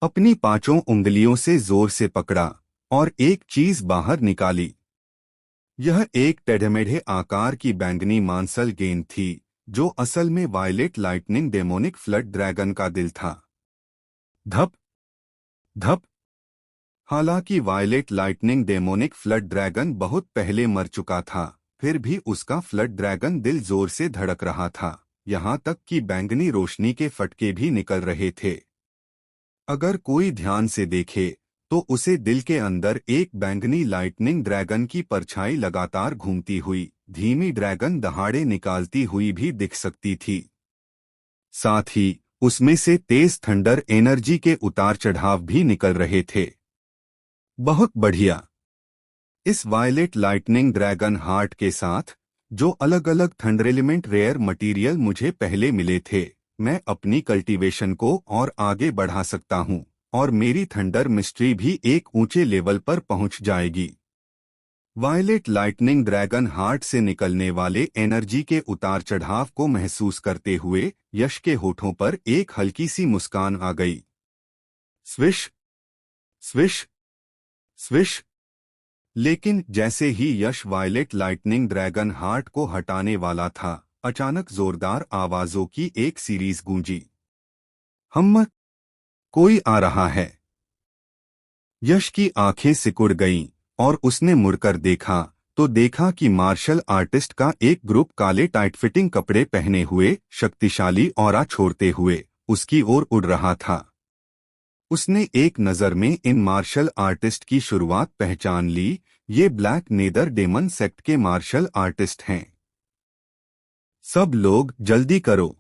अपनी पांचों उंगलियों से जोर से पकड़ा और एक चीज बाहर निकाली। यह एक टेढ़मेढ़े आकार की बैंगनी मांसल गेंद थी, जो असल में violet lightning demonic flood dragon का दिल था। धप धप। हालांकि violet lightning demonic flood dragon बहुत पहले मर चुका था, फिर भी उसका फ्लड ड्रैगन दिल जोर से धड़क रहा था, यहाँ तक कि बैंगनी रोशनी के फटके भी निकल रहे थे। अगर कोई ध्यान से देखे तो उसे दिल के अंदर एक बैंगनी लाइटनिंग ड्रैगन की परछाई लगातार घूमती हुई, धीमी ड्रैगन दहाड़े निकालती हुई भी दिख सकती थी। साथ ही उसमें से तेज थंडर एनर्जी के उतार चढ़ाव भी निकल रहे थे। बहुत बढ़िया। इस वायलेट लाइटनिंग ड्रैगन हार्ट के साथ जो अलग अलग थंडर एलिमेंट रेयर मटेरियल मुझे पहले मिले थे, मैं अपनी कल्टीवेशन को और आगे बढ़ा सकता हूं और मेरी थंडर मिस्ट्री भी एक ऊंचे लेवल पर पहुंच जाएगी। वायलेट लाइटनिंग ड्रैगन हार्ट से निकलने वाले एनर्जी के उतार चढ़ाव को महसूस करते हुए यश के होठों पर एक हल्की सी मुस्कान आ गई। Swish swish swish. लेकिन जैसे ही यश वायलेट लाइटनिंग ड्रैगन हार्ट को हटाने वाला था, अचानक जोरदार आवाजों की एक सीरीज गूंजी। हम कोई आ रहा है। यश की आंखें सिकुड़ गईं और उसने मुड़कर देखा तो देखा कि मार्शल आर्टिस्ट का एक ग्रुप काले टाइट फिटिंग कपड़े पहने हुए, शक्तिशाली ऑरा छोड़ते हुए उसकी ओर उड़ रहा था। उसने एक नज़र में इन मार्शल आर्टिस्ट की शुरुआत पहचान ली। ये ब्लैक नेदर डेमन सेक्ट के मार्शल आर्टिस्ट हैं। सब लोग जल्दी करो।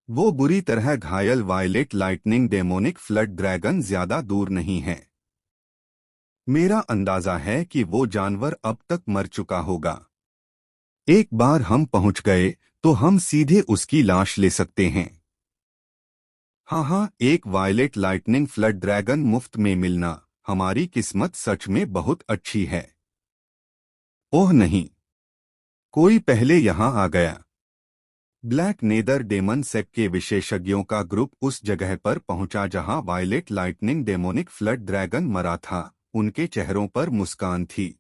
वो बुरी तरह घायल violet lightning demonic flood dragon ज्यादा दूर नहीं है। मेरा अंदाजा है कि वो जानवर अब तक मर चुका होगा। एक बार हम पहुंच गए तो हम सीधे उसकी लाश ले सकते हैं। हाँ, एक वायलेट लाइटनिंग फ्लड ड्रैगन मुफ्त में मिलना हमारी किस्मत सच में बहुत अच्छी है। ओह नहीं, कोई पहले यहाँ आ गया। ब्लैक नेदर डेमन सेक्ट के विशेषज्ञों का ग्रुप उस जगह पर पहुंचा जहां violet lightning demonic flood dragon मरा था। उनके चेहरों पर मुस्कान थी।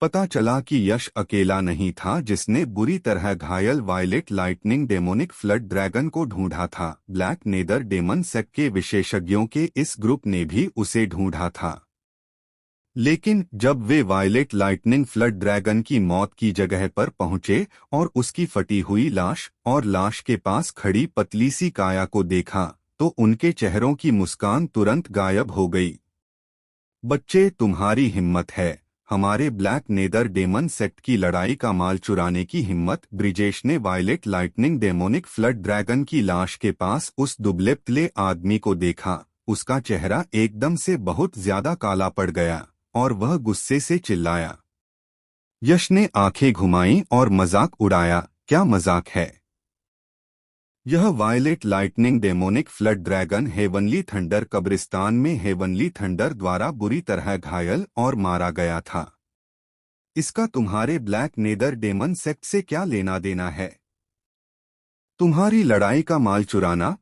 पता चला कि यश अकेला नहीं था जिसने बुरी तरह घायल violet lightning demonic flood dragon को ढूंढा था। ब्लैक नेदर डेमन सेक्ट के विशेषज्ञों के इस ग्रुप ने भी उसे ढूंढा था। लेकिन जब वे वायलेट लाइटनिंग फ्लड ड्रैगन की मौत की जगह पर पहुंचे और उसकी फटी हुई लाश और लाश के पास खड़ी पतली सी काया को देखा तो उनके चेहरों की मुस्कान तुरंत गायब हो गई। बच्चे, तुम्हारी हिम्मत है हमारे ब्लैक नेदर डेमन सेक्ट की लड़ाई का माल चुराने की हिम्मत। ब्रिजेश ने violet lightning demonic flood dragon की लाश के पास उस दुबले पतले आदमी को देखा। उसका चेहरा एकदम से बहुत ज्यादा काला पड़ गया और वह गुस्से से चिल्लाया। यश ने आंखें घुमाईं और मजाक उड़ाया। क्या मजाक है? यह violet lightning demonic flood dragon heavenly thunder कब्रिस्तान में हेवनली थंडर द्वारा बुरी तरह घायल और मारा गया था। इसका तुम्हारे ब्लैक नेदर डेमन सेक्ट से क्या लेना देना है? तुम्हारी लड़ाई का माल चुराना?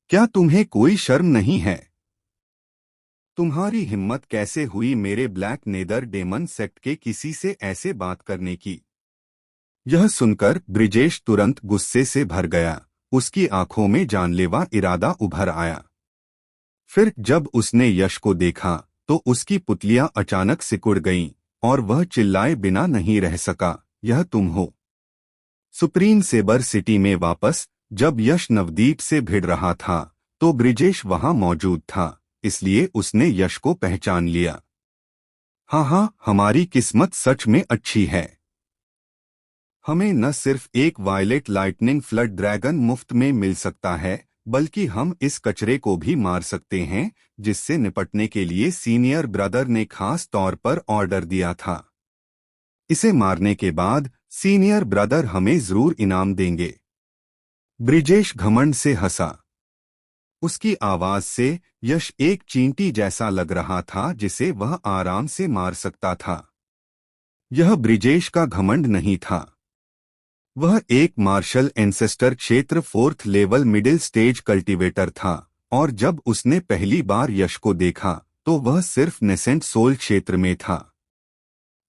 क्या तुम्हें कोई शर्म नहीं है? तुम्हारी हिम्मत कैसे हुई मेरे ब्लैक नेदर डेमन सेक्ट के किसी से ऐसे बात करने की? यह सुनकर ब्रिजेश तुरंत गुस्से से भर गया। उसकी आंखों में जानलेवा इरादा उभर आया। फिर जब उसने यश को देखा तो उसकी पुतलियां अचानक सिकुड़ गईं और वह चिल्लाए बिना नहीं रह सका। यह तुम हो? सुप्रीम सेबर सिटी में वापस जब यश नवदीप से भिड़ रहा था तो ब्रिजेश वहां मौजूद था, इसलिए उसने यश को पहचान लिया। हाँ, हमारी किस्मत सच में अच्छी है। हमें न सिर्फ एक वायलेट लाइटनिंग फ्लड ड्रैगन मुफ्त में मिल सकता है, बल्कि हम इस कचरे को भी मार सकते हैं जिससे निपटने के लिए सीनियर ब्रदर ने खास तौर पर ऑर्डर दिया था। इसे मारने के बाद सीनियर ब्रदर हमें जरूर इनाम देंगे। ब्रिजेश घमंड से हंसा। उसकी आवाज से यश एक चींटी जैसा लग रहा था जिसे वह आराम से मार सकता था। यह ब्रिजेश का घमंड नहीं था। वह एक मार्शल एंसेस्टर क्षेत्र 4th level middle stage cultivator था और जब उसने पहली बार यश को देखा तो वह सिर्फ नेसेंट सोल क्षेत्र में था।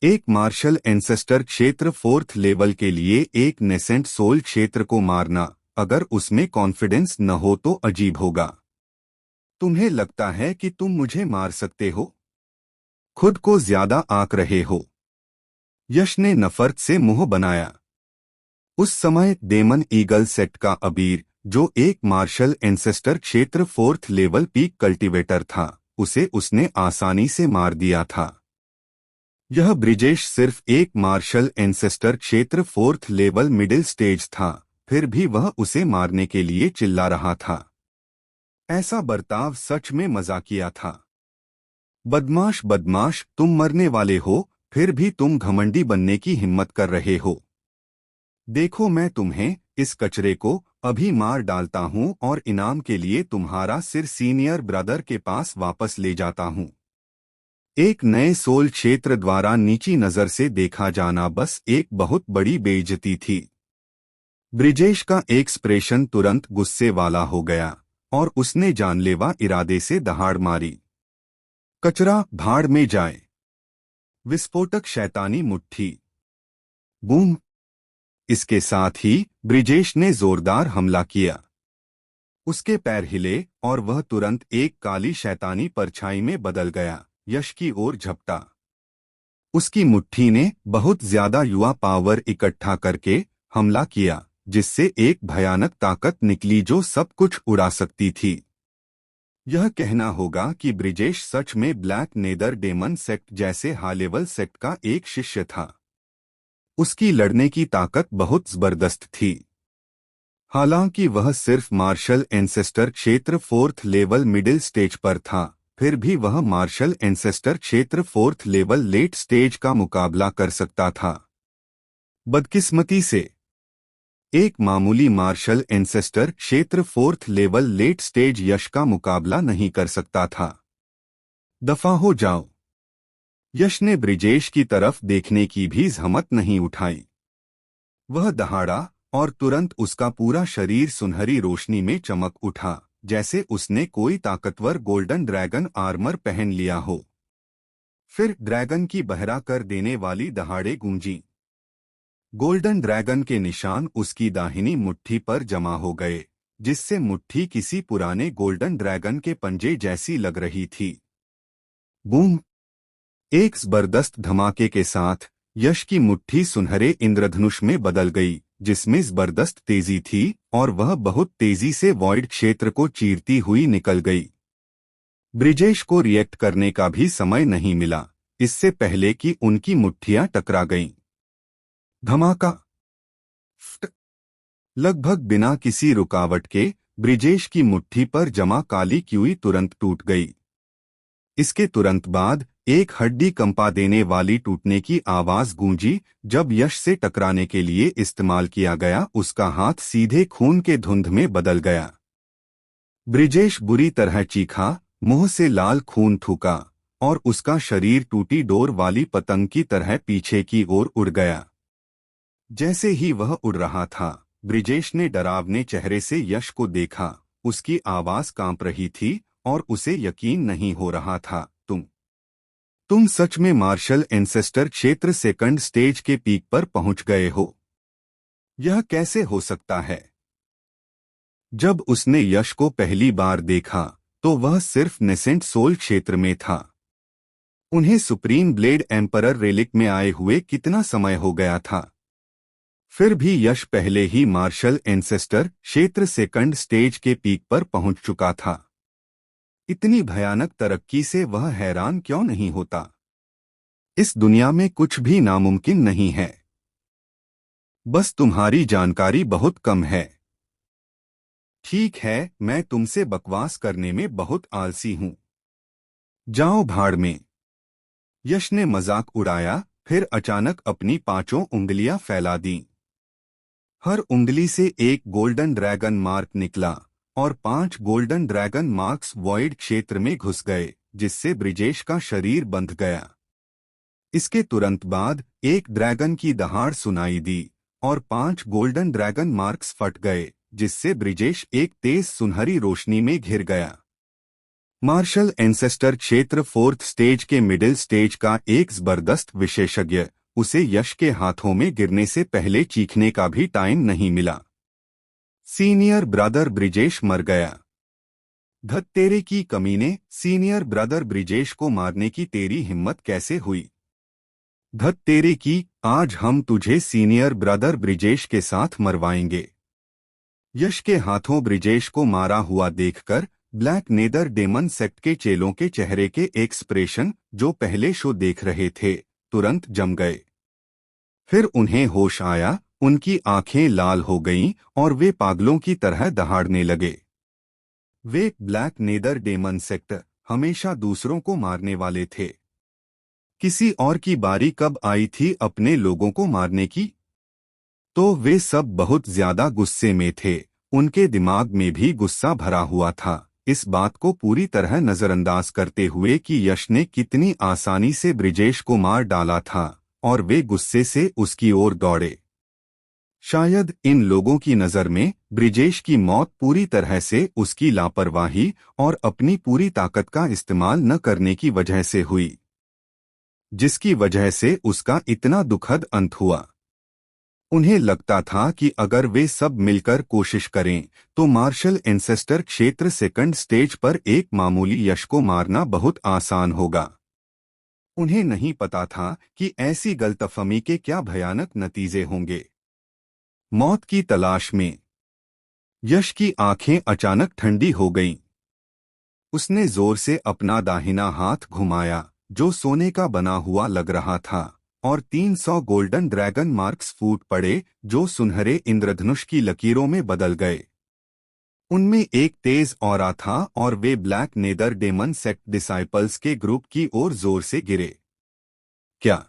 एक मार्शल एंसेस्टर क्षेत्र 4th लेवल के लिए एक नेसेंट सोल क्षेत्र को मारना, अगर उसमें कॉन्फिडेंस न हो तो अजीब होगा। तुम्हें लगता है कि तुम मुझे मार सकते हो? खुद को ज्यादा आंक रहे हो। यश ने नफरत से मुंह बनाया। उस समय डेमन ईगल सेक्ट का अबीर, जो एक मार्शल एंसेस्टर क्षेत्र 4th लेवल पीक कल्टीवेटर था, उसे उसने आसानी से मार दिया था। यह ब्रिजेश सिर्फ एक मार्शल एंसेस्टर क्षेत्र 4th लेवल मिडिल स्टेज था, फिर भी वह उसे मारने के लिए चिल्ला रहा था। ऐसा बर्ताव सच में मजाकिया था। बदमाश बदमाश, तुम मरने वाले हो, फिर भी तुम घमंडी बनने की हिम्मत कर रहे हो। देखो, मैं तुम्हें, इस कचरे को, अभी मार डालता हूं और इनाम के लिए तुम्हारा सिर सीनियर ब्रदर के पास वापस ले जाता हूं। एक नए सोल क्षेत्र द्वारा नीची नजर से देखा जाना बस एक बहुत बड़ी बेइज्जती थी। ब्रिजेश का एक्सप्रेशन तुरंत गुस्से वाला हो गया और उसने जानलेवा इरादे से दहाड़ मारी। कचरा भाड़ में जाए। विस्फोटक शैतानी मुट्ठी। बूम। इसके साथ ही ब्रिजेश ने जोरदार हमला किया। उसके पैर हिले और वह तुरंत एक काली शैतानी परछाई में बदल गया, यश की ओर झपटा। उसकी मुट्ठी ने बहुत ज्यादा युवा पावर इकट्ठा करके हमला किया, जिससे एक भयानक ताकत निकली जो सब कुछ उड़ा सकती थी। यह कहना होगा कि ब्रिजेश सच में ब्लैक नेदर डेमन सेक्ट जैसे हाई लेवल सेक्ट का एक शिष्य था। उसकी लड़ने की ताकत बहुत जबरदस्त थी। हालांकि वह सिर्फ मार्शल एंसेस्टर क्षेत्र 4th लेवल मिडिल स्टेज पर था, फिर भी वह मार्शल एंसेस्टर क्षेत्र 4th लेवल लेट स्टेज का मुकाबला कर सकता था। बदकिस्मती से एक मामूली मार्शल एंसेस्टर क्षेत्र 4th लेवल लेट स्टेज यश का मुकाबला नहीं कर सकता था। दफा हो जाओ। यश ने ब्रिजेश की तरफ देखने की भी जहमत नहीं उठाई। वह दहाड़ा और तुरंत उसका पूरा शरीर सुनहरी रोशनी में चमक उठा, जैसे उसने कोई ताकतवर गोल्डन ड्रैगन आर्मर पहन लिया हो। फिर ड्रैगन की बहरा कर देने वाली दहाड़े गूंजी। गोल्डन ड्रैगन के निशान उसकी दाहिनी मुट्ठी पर जमा हो गए, जिससे मुट्ठी किसी पुराने गोल्डन ड्रैगन के पंजे जैसी लग रही थी। बूम। एक जबरदस्त धमाके के साथ यश की मुट्ठी सुनहरे इंद्रधनुष में बदल गई, जिसमें जबरदस्त तेजी थी और वह बहुत तेजी से वॉइड क्षेत्र को चीरती हुई निकल गई। ब्रिजेश को रिएक्ट करने का भी समय नहीं मिला, इससे पहले कि उनकी मुट्ठियां टकरा गईं। धमाका। लगभग बिना किसी रुकावट के ब्रिजेश की मुट्ठी पर जमा काली क्यूई तुरंत टूट गई। इसके तुरंत बाद एक हड्डी कंपा देने वाली टूटने की आवाज गूंजी। जब यश से टकराने के लिए इस्तेमाल किया गया उसका हाथ सीधे खून के धुंध में बदल गया। ब्रिजेश बुरी तरह चीखा, मुंह से लाल खून थूका और उसका शरीर टूटी डोर वाली पतंग की तरह पीछे की ओर उड़ गया। जैसे ही वह उड़ रहा था, ब्रिजेश ने डरावने चेहरे से यश को देखा। उसकी आवाज कांप रही थी और उसे यकीन नहीं हो रहा था। तुम सच में मार्शल एंसेस्टर क्षेत्र 2nd स्टेज के पीक पर पहुंच गए हो। यह कैसे हो सकता है? जब उसने यश को पहली बार देखा तो वह सिर्फ नेसेंट सोल क्षेत्र में था। उन्हें सुप्रीम ब्लेड एम्परर रेलिक में आए हुए कितना समय हो गया था। फिर भी यश पहले ही मार्शल एंसेस्टर क्षेत्र 2nd स्टेज के पीक पर पहुंच चुका था। इतनी भयानक तरक्की से वह हैरान क्यों नहीं होता? इस दुनिया में कुछ भी नामुमकिन नहीं है। बस तुम्हारी जानकारी बहुत कम है। ठीक है, मैं तुमसे बकवास करने में बहुत आलसी हूं। जाओ भाड़ में। यश ने मजाक उड़ाया, फिर अचानक अपनी 5 उंगलियां फैला दीं। हर उंगली से एक गोल्डन ड्रैगन मार्क निकला और 5 गोल्डन ड्रैगन मार्क्स वॉइड क्षेत्र में घुस गए, जिससे ब्रिजेश का शरीर बंध गया। इसके तुरंत बाद एक ड्रैगन की दहाड़ सुनाई दी और 5 गोल्डन ड्रैगन मार्क्स फट गए, जिससे ब्रिजेश एक तेज सुनहरी रोशनी में घिर गया। मार्शल एंसेस्टर क्षेत्र 4th स्टेज के मिडिल स्टेज का एक जबरदस्त विशेषज्ञ, उसे यश के हाथों में गिरने से पहले चीखने का भी टाइम नहीं मिला। सीनियर ब्रदर ब्रिजेश मर गया। धत तेरे की कमीने, सीनियर ब्रदर ब्रिजेश को मारने की तेरी हिम्मत कैसे हुई? धत तेरे की, आज हम तुझे सीनियर ब्रदर ब्रिजेश के साथ मरवाएंगे। यश के हाथों ब्रिजेश को मारा हुआ देखकर ब्लैक नेदर डेमन सेक्ट के चेलों के चेहरे के एक्सप्रेशन, जो पहले शो देख रहे थे, तुरंत जम गए। फिर उन्हें होश आया, उनकी आंखें लाल हो गईं और वे पागलों की तरह दहाड़ने लगे। वे ब्लैक नेदर डेमन सेक्ट हमेशा दूसरों को मारने वाले थे। किसी और की बारी कब आई थी अपने लोगों को मारने की? तो वे सब बहुत ज्यादा गुस्से में थे। उनके दिमाग में भी गुस्सा भरा हुआ था, इस बात को पूरी तरह नजरअंदाज करते हुए कि यश ने कितनी आसानी से ब्रिजेश को मार डाला था, और वे गुस्से से उसकी ओर दौड़े। शायद इन लोगों की नज़र में ब्रिजेश की मौत पूरी तरह से उसकी लापरवाही और अपनी पूरी ताकत का इस्तेमाल न करने की वजह से हुई, जिसकी वजह से उसका इतना दुखद अंत हुआ। उन्हें लगता था कि अगर वे सब मिलकर कोशिश करें तो मार्शल एंसेस्टर क्षेत्र 2nd स्टेज पर एक मामूली यश को मारना बहुत आसान होगा। उन्हें नहीं पता था कि ऐसी गलतफहमी के क्या भयानक नतीजे होंगे। मौत की तलाश में यश की आंखें अचानक ठंडी हो गईं। उसने जोर से अपना दाहिना हाथ घुमाया, जो सोने का बना हुआ लग रहा था, और 300 गोल्डन ड्रैगन मार्क्स फूट पड़े, जो सुनहरे इंद्रधनुष की लकीरों में बदल गए। उनमें एक तेज ऑरा था और वे black nether demon sect disciples के ग्रुप की ओर जोर से गिरे। क्या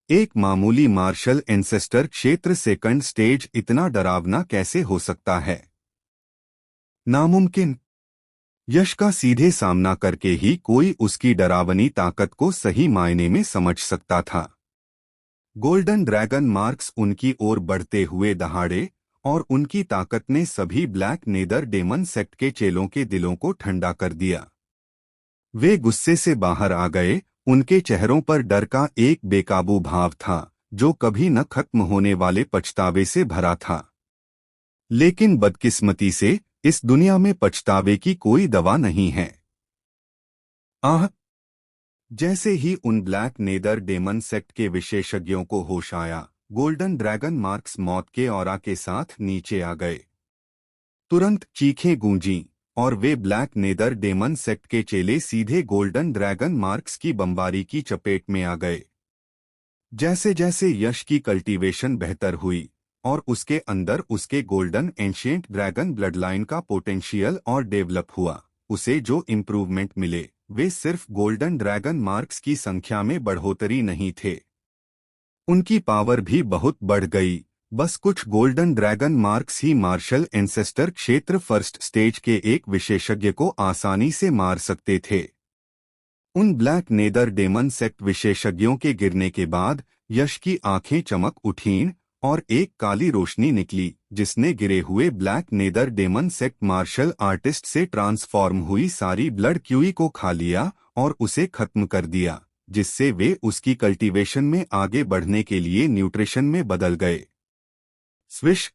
एक मामूली मार्शल एंसेस्टर क्षेत्र 2nd स्टेज इतना डरावना कैसे हो सकता है? नामुमकिन। यश का सीधे सामना करके ही कोई उसकी डरावनी ताकत को सही मायने में समझ सकता था। गोल्डन ड्रैगन मार्क्स उनकी ओर बढ़ते हुए दहाड़े, और उनकी ताकत ने सभी ब्लैक नेदर डेमन सेक्ट के चेलों के दिलों को ठंडा कर दिया। वे गुस्से से बाहर आ गए, उनके चेहरों पर डर का एक बेकाबू भाव था, जो कभी न खत्म होने वाले पछतावे से भरा था। लेकिन बदकिस्मती से इस दुनिया में पछतावे की कोई दवा नहीं है। जैसे ही उन ब्लैक नेदर डेमन सेक्ट के विशेषज्ञों को होश आया, गोल्डन ड्रैगन मार्क्स मौत के ऑरा के साथ नीचे आ गए। तुरंत चीखें गूंजीं, और वे ब्लैक नेदर डेमन सेक्ट के चेले सीधे गोल्डन ड्रैगन मार्क्स की बमबारी की चपेट में आ गए। जैसे जैसे यश की कल्टीवेशन बेहतर हुई और उसके अंदर उसके गोल्डन एंशिएंट ड्रैगन ब्लडलाइन का पोटेंशियल और डेवलप हुआ, उसे जो इम्प्रूवमेंट मिले वे सिर्फ गोल्डन ड्रैगन मार्क्स की संख्या में बढ़ोतरी नहीं थे, उनकी पावर भी बहुत बढ़ गई। बस कुछ गोल्डन ड्रैगन मार्क्स ही मार्शल एंसेस्टर क्षेत्र 1st स्टेज के एक विशेषज्ञ को आसानी से मार सकते थे। उन ब्लैक नेदर डेमन सेक्ट विशेषज्ञों के गिरने के बाद यश की आंखें चमक उठीं और एक काली रोशनी निकली, जिसने गिरे हुए black nether demon sect martial artist से ट्रांसफॉर्म हुई सारी ब्लड क्यूई को खा लिया और उसे खत्म कर दिया, जिससे वे उसकी कल्टीवेशन में आगे बढ़ने के लिए न्यूट्रिशन में बदल गए। स्विश।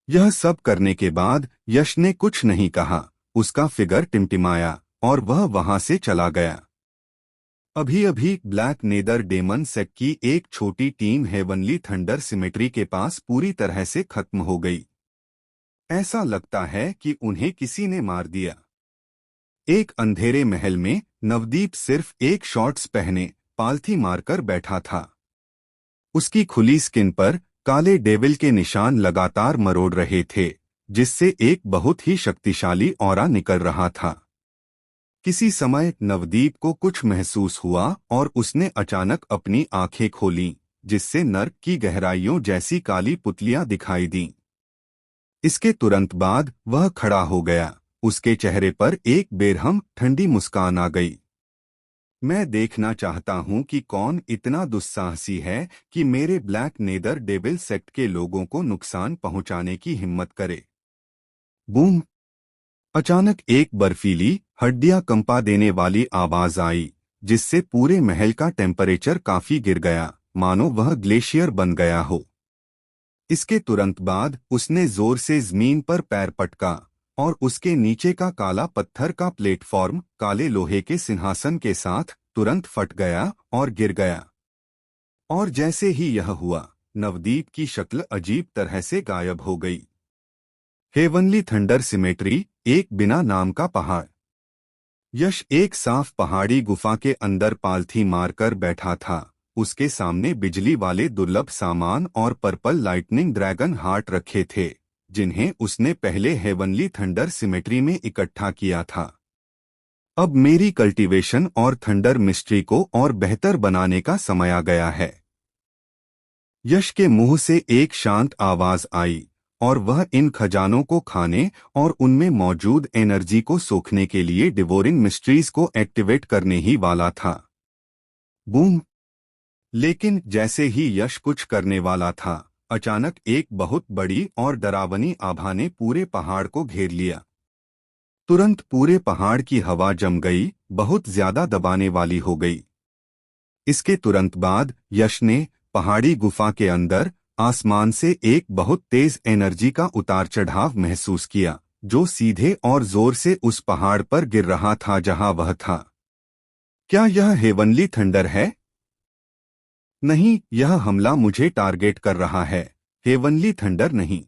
यह सब करने के बाद यश ने कुछ नहीं कहा, उसका फिगर टिमटिमाया और वह वहां से चला गया। अभी अभी ब्लैक नेदर डेमन सेक्ट की एक छोटी टीम हेवनली थंडर सिमेट्री के पास पूरी तरह से खत्म हो गई। ऐसा लगता है कि उन्हें किसी ने मार दिया। एक अंधेरे महल में नवदीप सिर्फ एक शॉर्ट्स पहने पालथी मारकर बैठा था। उसकी खुली स्किन पर काले डेविल के निशान लगातार मरोड़ रहे थे, जिससे एक बहुत ही शक्तिशाली ऑरा निकल रहा था। किसी समय नवदीप को कुछ महसूस हुआ और उसने अचानक अपनी आंखें खोलीं, जिससे नर्क की गहराइयों जैसी काली पुतलियां दिखाई दीं। इसके तुरंत बाद वह खड़ा हो गया, उसके चेहरे पर एक बेरहम ठंडी मुस्कान आ गई। मैं देखना चाहता हूं कि कौन इतना दुस्साहसी है कि मेरे ब्लैक नेदर डेविल सेक्ट के लोगों को नुकसान पहुंचाने की हिम्मत करे। बूम! अचानक एक बर्फीली, हड्डियां कंपा देने वाली आवाज आई, जिससे पूरे महल का टेम्परेचर काफी गिर गया, मानो वह ग्लेशियर बन गया हो। इसके तुरंत बाद उसने जोर से जमीन पर पैर पटका और उसके नीचे का काला पत्थर का प्लेटफॉर्म काले लोहे के सिंहासन के साथ तुरंत फट गया और गिर गया। और जैसे ही यह हुआ, नवदीप की शक्ल अजीब तरह से गायब हो गई। हेवनली थंडर सिमेट्री, एक बिना नाम का पहाड़। यश एक साफ पहाड़ी गुफा के अंदर पालथी मारकर बैठा था। उसके सामने बिजली वाले दुर्लभ सामान और पर्पल लाइटनिंग ड्रैगन हार्ट रखे थे, जिन्हें उसने पहले हेवनली थंडर सिमेट्री में इकट्ठा किया था। अब मेरी कल्टीवेशन और थंडर मिस्ट्री को और बेहतर बनाने का समय आ गया है। यश के मुंह से एक शांत आवाज आई, और वह इन खजानों को खाने और उनमें मौजूद एनर्जी को सोखने के लिए डिवोरिंग मिस्ट्रीज को एक्टिवेट करने ही वाला था। बूम! लेकिन जैसे ही यश कुछ करने वाला था, अचानक एक बहुत बड़ी और डरावनी आभा ने पूरे पहाड़ को घेर लिया। तुरंत पूरे पहाड़ की हवा जम गई, बहुत ज्यादा दबाने वाली हो गई। इसके तुरंत बाद यश ने पहाड़ी गुफा के अंदर आसमान से एक बहुत तेज एनर्जी का उतार चढ़ाव महसूस किया, जो सीधे और जोर से उस पहाड़ पर गिर रहा था जहां वह था। क्या यह हेवनली थंडर है? नहीं, यह हमला मुझे टारगेट कर रहा है। हेवनली थंडर नहीं।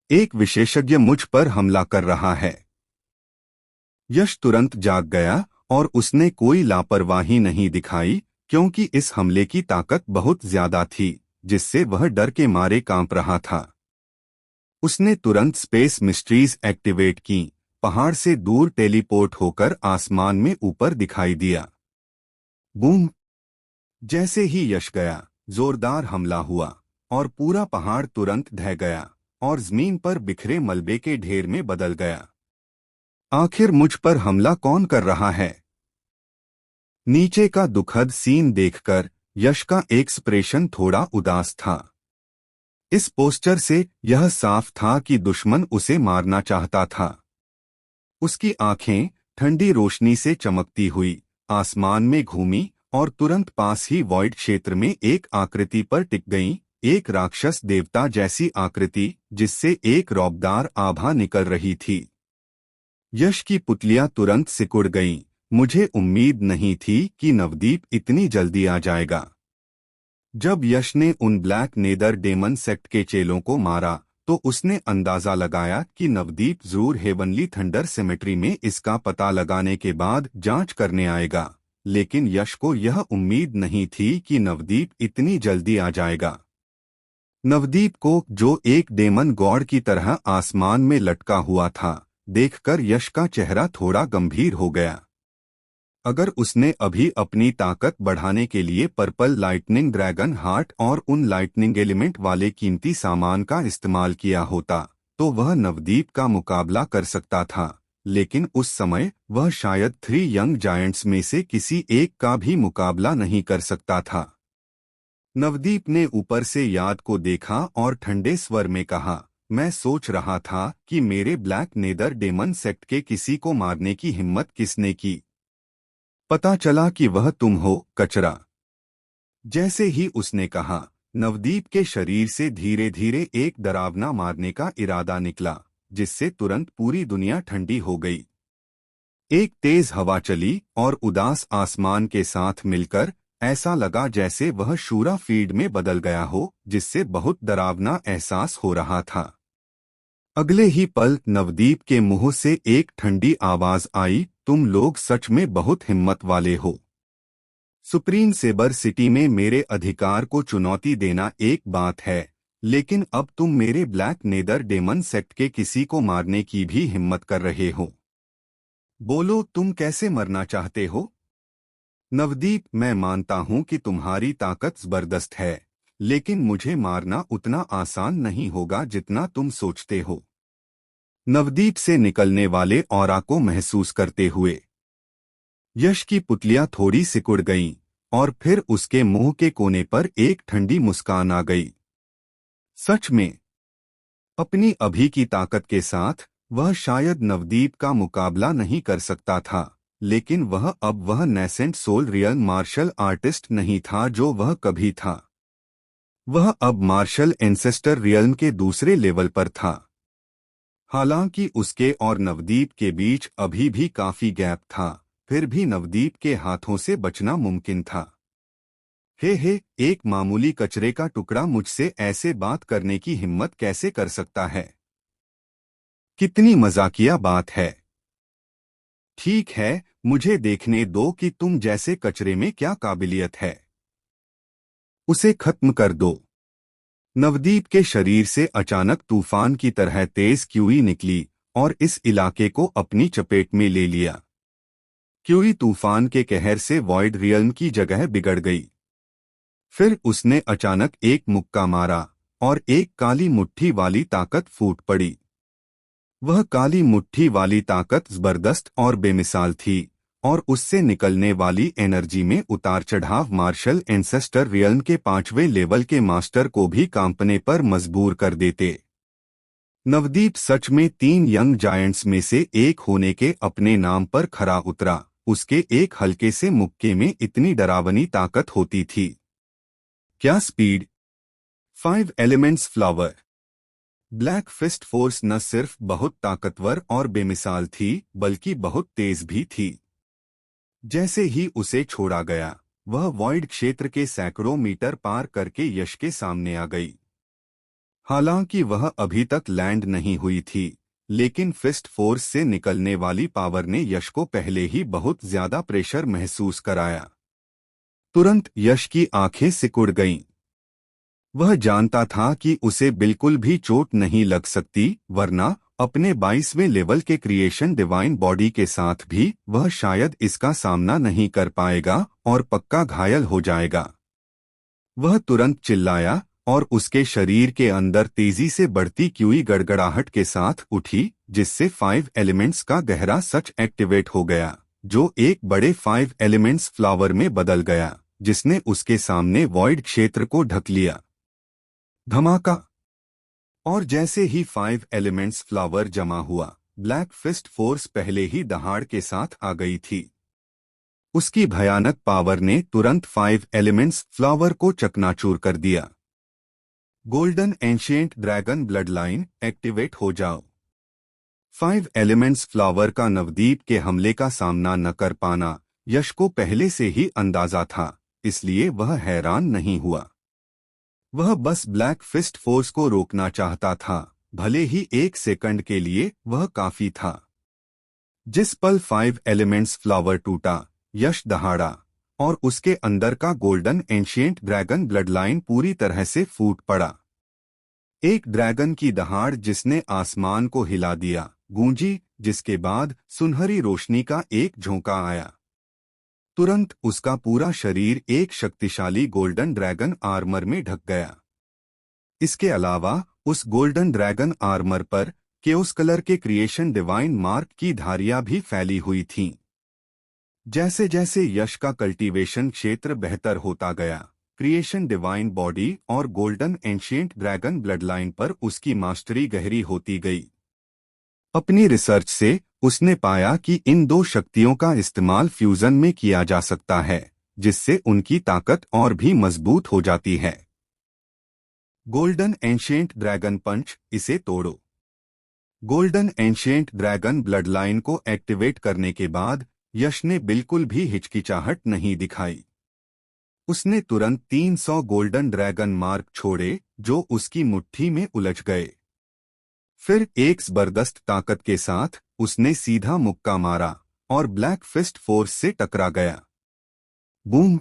एक विशेषज्ञ मुझ पर हमला कर रहा है। यश तुरंत जाग गया और उसने कोई लापरवाही नहीं दिखाई, क्योंकि इस हमले की ताकत बहुत ज्यादा थी, जिससे वह डर के मारे कांप रहा था। उसने तुरंत स्पेस मिस्ट्रीज एक्टिवेट की, पहाड़ से दूर टेलीपोर्ट होकर आसमान में ऊपर दिखाई दिया। बूम! जैसे ही यश गया, जोरदार हमला हुआ और पूरा पहाड़ तुरंत ढह गया और जमीन पर बिखरे मलबे के ढेर में बदल गया। आखिर मुझ पर हमला कौन कर रहा है? नीचे का दुखद सीन देखकर यश का एक्सप्रेशन थोड़ा उदास था। इस पोस्टर से यह साफ था कि दुश्मन उसे मारना चाहता था। उसकी आंखें ठंडी रोशनी से चमकती हुई आसमान में घूमी और तुरंत पास ही वॉइड क्षेत्र में एक आकृति पर टिक गईं, एक राक्षस देवता जैसी आकृति जिससे एक रौबदार आभा निकल रही थी। यश की पुतलियां तुरंत सिकुड़ गईं। मुझे उम्मीद नहीं थी कि नवदीप इतनी जल्दी आ जाएगा। जब यश ने उन ब्लैक नेदर डेमन सेक्ट के चेलों को मारा, तो उसने अंदाजा लगाया कि नवदीप जरूर हेवनली थंडर सिमेट्री में इसका पता लगाने के बाद जांच करने आएगा। लेकिन यश को यह उम्मीद नहीं थी कि नवदीप इतनी जल्दी आ जाएगा। नवदीप को, जो एक डेमन गॉड की तरह आसमान में लटका हुआ था, देखकर यश का चेहरा थोड़ा गंभीर हो गया। अगर उसने अभी अपनी ताकत बढ़ाने के लिए पर्पल लाइटनिंग ड्रैगन हार्ट और उन लाइटनिंग एलिमेंट वाले कीमती सामान का इस्तेमाल किया होता, तो वह नवदीप का मुकाबला कर सकता था। लेकिन उस समय वह शायद 3 यंग जायंट्स में से किसी एक का भी मुकाबला नहीं कर सकता था। नवदीप ने ऊपर से याद को देखा और ठंडे स्वर में कहा, मैं सोच रहा था कि मेरे ब्लैक नेदर डेमन सेक्ट के किसी को मारने की हिम्मत किसने की। पता चला कि वह तुम हो, कचरा। जैसे ही उसने कहा, नवदीप के शरीर से धीरे धीरे एक डरावना मारने का इरादा निकला, जिससे तुरंत पूरी दुनिया ठंडी हो गई। एक तेज हवा चली और उदास आसमान के साथ मिलकर ऐसा लगा जैसे वह शूरा फील्ड में बदल गया हो, जिससे बहुत डरावना एहसास हो रहा था। अगले ही पल नवदीप के मुंह से एक ठंडी आवाज आई, तुम लोग सच में बहुत हिम्मत वाले हो। सुप्रीम सेबर सिटी में मेरे अधिकार को चुनौती देना एक बात है, लेकिन अब तुम मेरे ब्लैक नेदर डेमन सेक्ट के किसी को मारने की भी हिम्मत कर रहे हो। बोलो, तुम कैसे मरना चाहते हो? नवदीप, मैं मानता हूं कि तुम्हारी ताकत जबरदस्त है, लेकिन मुझे मारना उतना आसान नहीं होगा जितना तुम सोचते हो। नवदीप से निकलने वाले ऑरा को महसूस करते हुए यश की पुतलियां थोड़ी सिकुड़ गईं और फिर उसके मुंह के कोने पर एक ठंडी मुस्कान आ गई। सच में अपनी अभी की ताकत के साथ वह शायद नवदीप का मुकाबला नहीं कर सकता था, लेकिन वह nascent soul real martial artist नहीं था जो वह कभी था। वह अब मार्शल एंसेस्टर रियल्म के दूसरे लेवल पर था। हालांकि उसके और नवदीप के बीच अभी भी काफी गैप था, फिर भी नवदीप के हाथों से बचना मुमकिन था। हे, एक मामूली कचरे का टुकड़ा मुझसे ऐसे बात करने की हिम्मत कैसे कर सकता है? कितनी मजाकिया बात है। ठीक है, मुझे देखने दो कि तुम जैसे कचरे में क्या काबिलियत है। उसे खत्म कर दो। नवदीप के शरीर से अचानक तूफान की तरह तेज क्यूई निकली और इस इलाके को अपनी चपेट में ले लिया। क्यूई तूफान के कहर से वॉइड रियल्म की जगह बिगड़ गई। फिर उसने अचानक एक मुक्का मारा और एक काली मुट्ठी वाली ताकत फूट पड़ी। वह काली मुट्ठी वाली ताकत जबरदस्त और बेमिसाल थी और उससे निकलने वाली एनर्जी में उतार चढ़ाव मार्शल एंसेस्टर रियल्म के 5वें लेवल के मास्टर को भी कांपने पर मजबूर कर देते। नवदीप सच में 3 यंग जायंट्स में से एक होने के अपने नाम पर खरा उतरा। उसके एक हल्के से मुक्के में इतनी डरावनी ताकत होती थी। क्या speed! 5 elements flower. Black fist force न सिर्फ बहुत ताकतवर और बेमिसाल थी बल्कि बहुत तेज भी थी। जैसे ही उसे छोड़ा गया, वह वॉइड क्षेत्र के सैकड़ों मीटर पार करके यश के सामने आ गई। हालांकि वह अभी तक लैंड नहीं हुई थी, लेकिन फिस्ट फोर्स से निकलने वाली पावर ने यश को पहले ही बहुत ज्यादा प्रेशर महसूस कराया। तुरंत यश की आंखें सिकुड़ गईं। वह जानता था कि उसे बिल्कुल भी चोट नहीं लग सकती, वरना अपने 22वें लेवल के क्रिएशन डिवाइन बॉडी के साथ भी वह शायद इसका सामना नहीं कर पाएगा और पक्का घायल हो जाएगा। वह तुरंत चिल्लाया और उसके शरीर के अंदर तेजी से बढ़ती क्यूई गड़गड़ाहट के साथ उठी, जिससे 5 एलिमेंट्स का गहरा सच एक्टिवेट हो गया, जो एक बड़े 5 एलिमेंट्स फ्लावर में बदल गया, जिसने उसके सामने वॉइड क्षेत्र को ढक लिया। धमाका! और जैसे ही 5 एलिमेंट्स फ्लावर जमा हुआ, ब्लैक फिस्ट फोर्स पहले ही दहाड़ के साथ आ गई थी। उसकी भयानक पावर ने तुरंत 5 एलिमेंट्स फ्लावर को चकनाचूर कर दिया। Golden ancient dragon blood line activate हो जाओ। 5 एलिमेंट्स फ्लावर का नवदीप के हमले का सामना न कर पाना यश को पहले से ही अंदाजा था, इसलिए वह हैरान नहीं हुआ। वह बस ब्लैक फिस्ट फोर्स को रोकना चाहता था, भले ही 1 सेकंड के लिए वह काफी था। जिस पल 5 एलिमेंट्स फ्लावर टूटा, यश दहाड़ा और उसके अंदर का golden ancient dragon blood line पूरी तरह से फूट पड़ा। एक ड्रैगन की दहाड़ जिसने आसमान को हिला दिया गूंजी, जिसके बाद सुनहरी रोशनी का एक झोंका आया। तुरंत उसका पूरा शरीर एक शक्तिशाली गोल्डन ड्रैगन आर्मर में ढक गया। इसके अलावा उस गोल्डन ड्रैगन आर्मर पर केओस कलर के क्रिएशन डिवाइन मार्क की धारियां भी फैली हुई थीं। जैसे जैसे यश का कल्टीवेशन क्षेत्र बेहतर होता गया, क्रिएशन डिवाइन बॉडी और golden ancient dragon blood line पर उसकी मास्टरी गहरी होती गई। अपनी रिसर्च से उसने पाया कि इन 2 शक्तियों का इस्तेमाल फ्यूजन में किया जा सकता है, जिससे उनकी ताकत और भी मजबूत हो जाती है। गोल्डन एंशिएंट ड्रैगन पंच, इसे तोड़ो। Golden ancient dragon blood line को एक्टिवेट करने के बाद यश ने बिल्कुल भी हिचकिचाहट नहीं दिखाई। उसने तुरंत 300 गोल्डन ड्रैगन मार्क छोड़े जो उसकी मुट्ठी में उलझ गए। फिर एक जबरदस्त ताकत के साथ उसने सीधा मुक्का मारा और ब्लैक फिस्ट फोर्स से टकरा गया। बूम!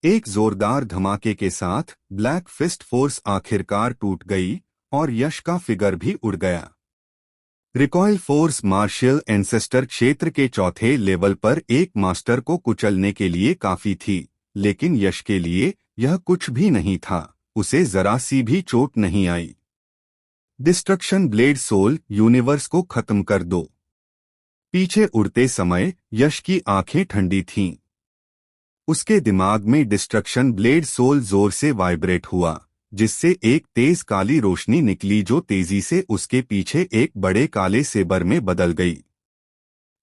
एक जोरदार धमाके के साथ ब्लैक फिस्ट फोर्स आखिरकार टूट गई और यश का फिगर भी उड़ गया। रिकॉइल फोर्स मार्शियल एंसेस्टर क्षेत्र के 4थे लेवल पर एक मास्टर को कुचलने के लिए काफी थी, लेकिन यश के लिए यह कुछ भी नहीं था। उसे जरा सी भी चोट नहीं आई। डिस्ट्रक्शन ब्लेड सोल यूनिवर्स को खत्म कर दो। पीछे उड़ते समय यश की आंखें ठंडी थीं। उसके दिमाग में डिस्ट्रक्शन ब्लेड सोल जोर से वाइब्रेट हुआ, जिससे एक तेज काली रोशनी निकली जो तेजी से उसके पीछे एक बड़े काले सेबर में बदल गई।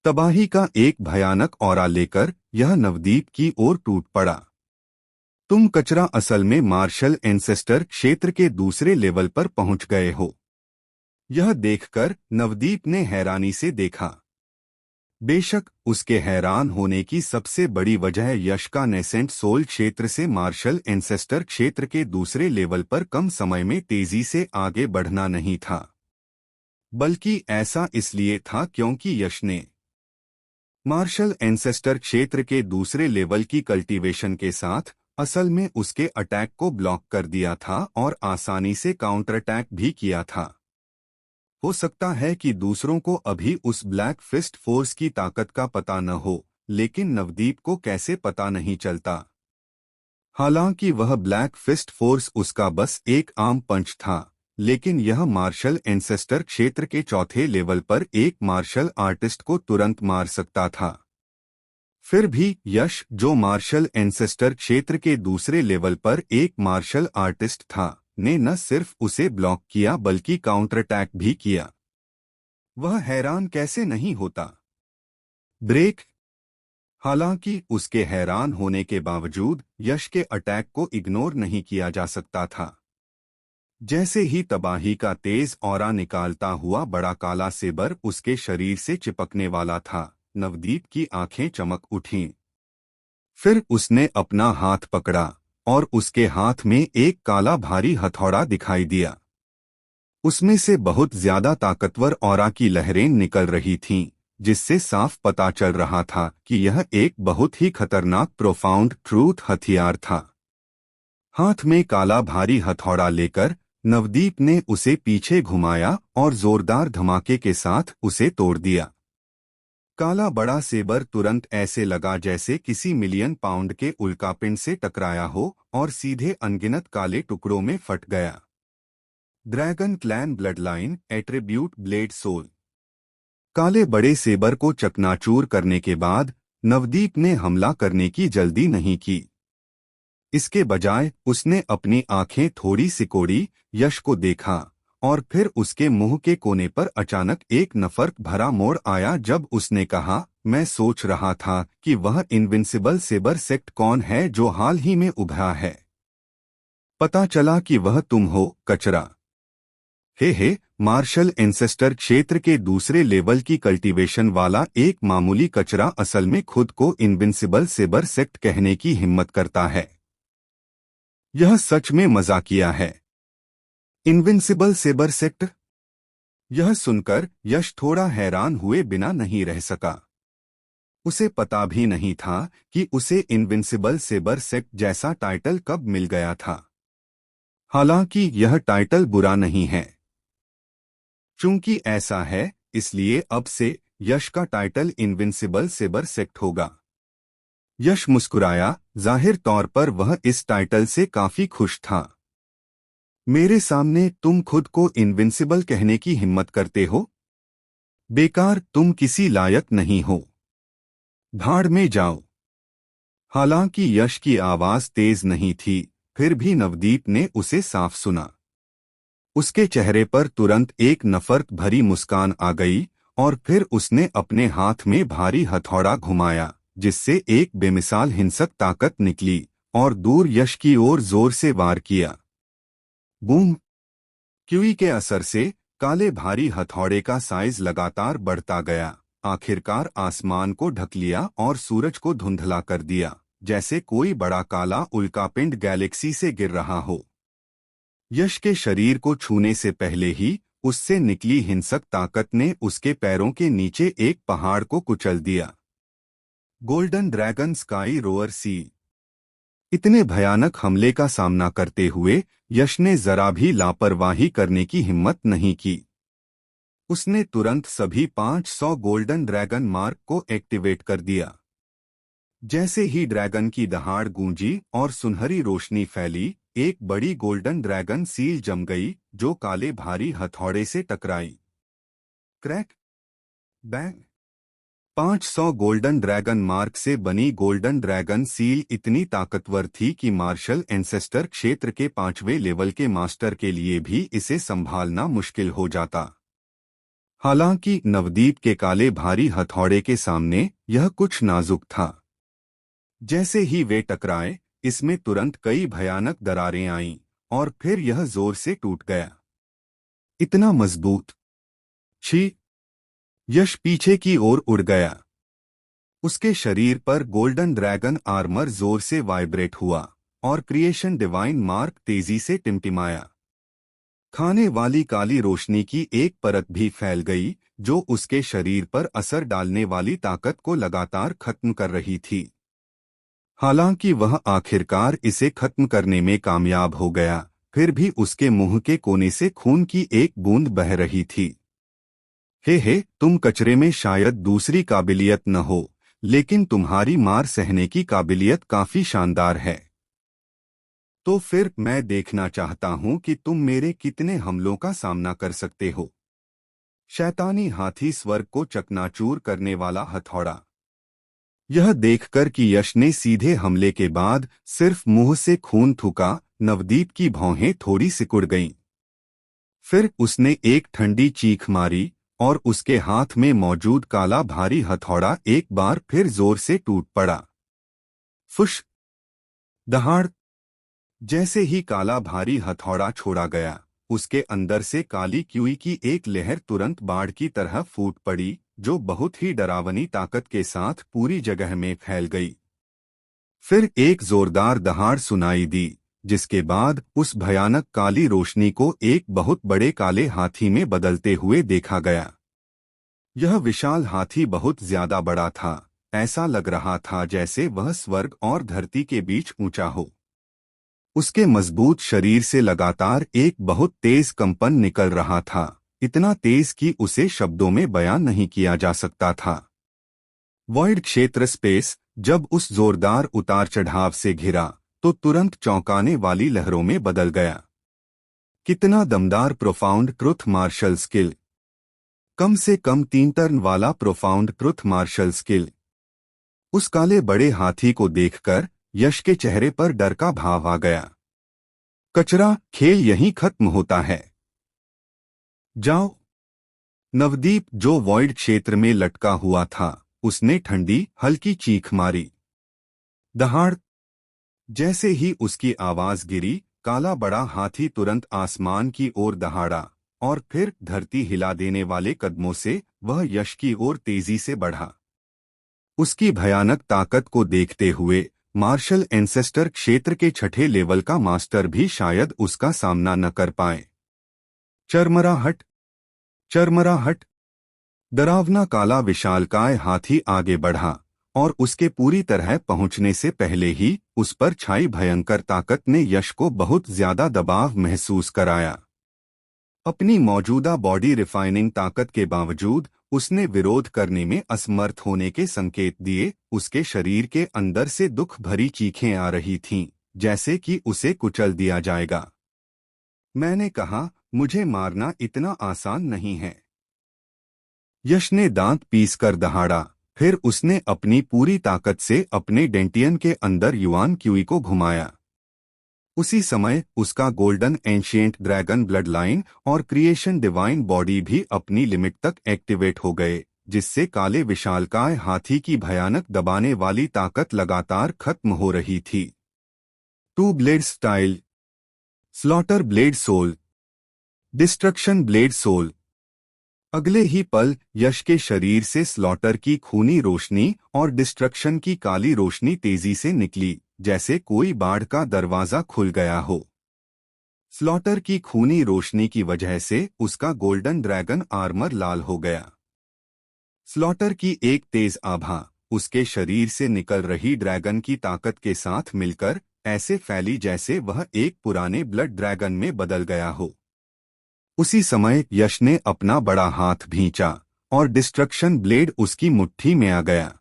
तबाही का एक भयानक ऑरा लेकर यह नवदीप की ओर टूट पड़ा। तुम कचरा असल में मार्शल एंसेस्टर क्षेत्र के दूसरे लेवल पर पहुंच गए हो। यह देखकर नवदीप ने हैरानी से देखा। बेशक उसके हैरान होने की सबसे बड़ी वजह यश का नेसेंट सोल क्षेत्र से मार्शल एंसेस्टर क्षेत्र के दूसरे लेवल पर कम समय में तेजी से आगे बढ़ना नहीं था, बल्कि ऐसा इसलिए था क्योंकि यश ने मार्शल एंसेस्टर क्षेत्र के दूसरे लेवल की कल्टीवेशन के साथ असल में उसके अटैक को ब्लॉक कर दिया था और आसानी से काउंटर अटैक भी किया था। हो सकता है कि दूसरों को अभी उस ब्लैक फिस्ट फोर्स की ताकत का पता न हो, लेकिन नवदीप को कैसे पता नहीं चलता। हालांकि वह ब्लैक फिस्ट फोर्स उसका बस एक आम पंच था, लेकिन यह मार्शल एंसेस्टर क्षेत्र के चौथे लेवल पर एक मार्शल आर्टिस्ट को तुरंत मार सकता था। फिर भी यश, जो मार्शल एंसेस्टर क्षेत्र के दूसरे लेवल पर एक मार्शल आर्टिस्ट था, ने न सिर्फ उसे ब्लॉक किया बल्कि काउंटर अटैक भी किया। वह हैरान कैसे नहीं होता। ब्रेक। हालांकि उसके हैरान होने के बावजूद यश के अटैक को इग्नोर नहीं किया जा सकता था। जैसे ही तबाही का तेज ऑरा निकालता हुआ बड़ा काला सेबर उसके शरीर से चिपकने वाला था, नवदीप की आंखें चमक उठीं। फिर उसने अपना हाथ पकड़ा और उसके हाथ में एक काला भारी हथौड़ा दिखाई दिया। उसमें से बहुत ज्यादा ताकतवर ऑरा की लहरें निकल रही थीं, जिससे साफ पता चल रहा था कि यह एक बहुत ही खतरनाक प्रोफाउंड ट्रूथ हथियार था। हाथ में काला भारी हथौड़ा लेकर नवदीप ने उसे पीछे घुमाया और जोरदार धमाके के साथ उसे तोड़ दिया। काला बड़ा सेबर तुरंत ऐसे लगा जैसे किसी मिलियन पाउंड के उल्कापिंड से टकराया हो और सीधे अनगिनत काले टुकड़ों में फट गया। Dragon clan bloodline attribute blade soul. काले बड़े सेबर को चकनाचूर करने के बाद नवदीप ने हमला करने की जल्दी नहीं की। इसके बजाय उसने अपनी आंखें थोड़ी सिकोड़ी, यश को देखा, और फिर उसके मुंह के कोने पर अचानक एक नफरत भरा मोड़ आया जब उसने कहा, मैं सोच रहा था कि वह इनविंसिबल सेबर सेक्ट कौन है जो हाल ही में उभरा है। पता चला कि वह तुम हो, कचरा। हे, मार्शल एंसेस्टर क्षेत्र के दूसरे लेवल की कल्टीवेशन वाला एक मामूली कचरा असल में खुद को इनविंसिबल सेबर सेक्ट कहने की हिम्मत करता है। यह सच में मजाकिया है। Invincible sabre sect. यह सुनकर यश थोड़ा हैरान हुए बिना नहीं रह सका। उसे पता भी नहीं था कि उसे इनविंसिबल सेबर सेक्ट जैसा टाइटल कब मिल गया था। हालांकि यह टाइटल बुरा नहीं है। चूंकि ऐसा है, इसलिए अब से यश का टाइटल इनविंसिबल सेबर सेक्ट होगा। यश मुस्कुराया, जाहिर तौर पर वह इस टाइटल से काफी खुश था। मेरे सामने तुम खुद को इनविंसिबल कहने की हिम्मत करते हो? बेकार, तुम किसी लायक नहीं हो। भाड़ में जाओ। हालांकि यश की आवाज तेज नहीं थी, फिर भी नवदीप ने उसे साफ सुना। उसके चेहरे पर तुरंत एक नफरत भरी मुस्कान आ गई और फिर उसने अपने हाथ में भारी हथौड़ा घुमाया, जिससे एक बेमिसाल हिंसक ताकत निकली और दूर यश की ओर जोर से वार किया। बूम। क्यूई के असर से काले भारी हथौड़े का साइज लगातार बढ़ता गया, आखिरकार आसमान को ढक लिया और सूरज को धुंधला कर दिया, जैसे कोई बड़ा काला उल्कापिंड गैलेक्सी से गिर रहा हो। यश के शरीर को छूने से पहले ही उससे निकली हिंसक ताकत ने उसके पैरों के नीचे एक पहाड़ को कुचल दिया। गोल्डन ड्रैगन स्काई रोअर सी। इतने भयानक हमले का सामना करते हुए यश ने जरा भी लापरवाही करने की हिम्मत नहीं की। उसने तुरंत सभी 500 गोल्डन ड्रैगन मार्क को एक्टिवेट कर दिया। जैसे ही ड्रैगन की दहाड़ गूंजी और सुनहरी रोशनी फैली, एक बड़ी गोल्डन ड्रैगन सील जम गई जो काले भारी हथौड़े से टकराई। Crack. Bang. 500 golden dragon mark से बनी गोल्डन ड्रैगन सील इतनी ताकतवर थी कि मार्शल एंसेस्टर क्षेत्र के 5वें लेवल के मास्टर के लिए भी इसे संभालना मुश्किल हो जाता। हालांकि नवदीप के काले भारी हथौड़े के सामने यह कुछ नाजुक था। जैसे ही वे टकराए, इसमें तुरंत कई भयानक दरारें आईं और फिर यह जोर से टूट गया। इतना मजबूत! छी! यश पीछे की ओर उड़ गया। उसके शरीर पर गोल्डन ड्रैगन आर्मर जोर से वाइब्रेट हुआ और क्रिएशन डिवाइन मार्क तेजी से टिमटिमाया। खाने वाली काली रोशनी की एक परत भी फैल गई जो उसके शरीर पर असर डालने वाली ताकत को लगातार खत्म कर रही थी। हालांकि वह आखिरकार इसे खत्म करने में कामयाब हो गया, फिर भी उसके मुंह के कोने से खून की एक बूंद बह रही थी। हे, तुम कचरे में शायद दूसरी काबिलियत न हो, लेकिन तुम्हारी मार सहने की काबिलियत काफी शानदार है। तो फिर मैं देखना चाहता हूं कि तुम मेरे कितने हमलों का सामना कर सकते हो। शैतानी हाथी स्वर्ग को चकनाचूर करने वाला हथौड़ा। यह देखकर कि यश ने सीधे हमले के बाद सिर्फ मुंह से खून थूका, नवदीप की भौहें थोड़ी सिकुड़ गईं। फिर उसने एक ठंडी चीख मारी और उसके हाथ में मौजूद काला भारी हथौड़ा एक बार फिर जोर से टूट पड़ा। फुश! दहाड़! जैसे ही काला भारी हथौड़ा छोड़ा गया, उसके अंदर से काली क्यूई की एक लहर तुरंत बाढ़ की तरह फूट पड़ी, जो बहुत ही डरावनी ताकत के साथ पूरी जगह में फैल गई। फिर एक जोरदार दहाड़ सुनाई दी, जिसके बाद उस भयानक काली रोशनी को एक बहुत बड़े काले हाथी में बदलते हुए देखा गया। यह विशाल हाथी बहुत ज्यादा बड़ा था। ऐसा लग रहा था जैसे वह स्वर्ग और धरती के बीच ऊंचा हो। उसके मजबूत शरीर से लगातार एक बहुत तेज कंपन निकल रहा था, इतना तेज कि उसे शब्दों में बयान नहीं किया जा सकता था। वॉइड क्षेत्र स्पेस जब उस जोरदार उतार चढ़ाव से घिरा तो तुरंत चौंकाने वाली लहरों में बदल गया। कितना दमदार प्रोफाउंड ट्रुथ मार्शल स्किल! कम से कम 3 टर्न वाला प्रोफाउंड ट्रुथ मार्शल स्किल। उस काले बड़े हाथी को देखकर यश के चेहरे पर डर का भाव आ गया। कचरा, खेल यहीं खत्म होता है। जाओ! नवदीप, जो वॉइड क्षेत्र में लटका हुआ था, उसने ठंडी हल्की चीख मारी। दहाड़! जैसे ही उसकी आवाज गिरी, काला बड़ा हाथी तुरंत आसमान की ओर दहाड़ा और फिर धरती हिला देने वाले कदमों से वह यश की ओर तेजी से बढ़ा। उसकी भयानक ताकत को देखते हुए मार्शल एंसेस्टर क्षेत्र के 6ठे लेवल का मास्टर भी शायद उसका सामना न कर पाए। चरमराहट! चरमराहट! डरावना काला विशालकाय हाथी आगे बढ़ा और उसके पूरी तरह पहुंचने से पहले ही उस पर छाई भयंकर ताकत ने यश को बहुत ज्यादा दबाव महसूस कराया। अपनी मौजूदा बॉडी रिफाइनिंग ताकत के बावजूद उसने विरोध करने में असमर्थ होने के संकेत दिए। उसके शरीर के अंदर से दुख भरी चीखें आ रही थीं, जैसे कि उसे कुचल दिया जाएगा। मैंने कहा, मुझे मारना इतना आसान नहीं है। यश ने दांत पीसकर दहाड़ा, फिर उसने अपनी पूरी ताकत से अपने डेंटियन के अंदर युआन क्यूई को घुमाया। उसी समय उसका golden ancient dragon blood line और क्रिएशन डिवाइन बॉडी भी अपनी लिमिट तक एक्टिवेट हो गए, जिससे काले विशालकाय हाथी की भयानक दबाने वाली ताकत लगातार खत्म हो रही थी। 2 blade style, slaughter blade soul, destruction blade soul. अगले ही पल यश के शरीर से स्लॉटर की खूनी रोशनी और डिस्ट्रक्शन की काली रोशनी तेजी से निकली, जैसे कोई बाढ़ का दरवाजा खुल गया हो। स्लॉटर की खूनी रोशनी की वजह से उसका गोल्डन ड्रैगन आर्मर लाल हो गया। स्लॉटर की एक तेज आभा उसके शरीर से निकल रही ड्रैगन की ताकत के साथ मिलकर ऐसे फैली जैसे वह एक पुराने ब्लड ड्रैगन में बदल गया हो। उसी समय यश ने अपना बड़ा हाथ भींचा और डिस्ट्रक्शन ब्लेड उसकी मुट्ठी में आ गया।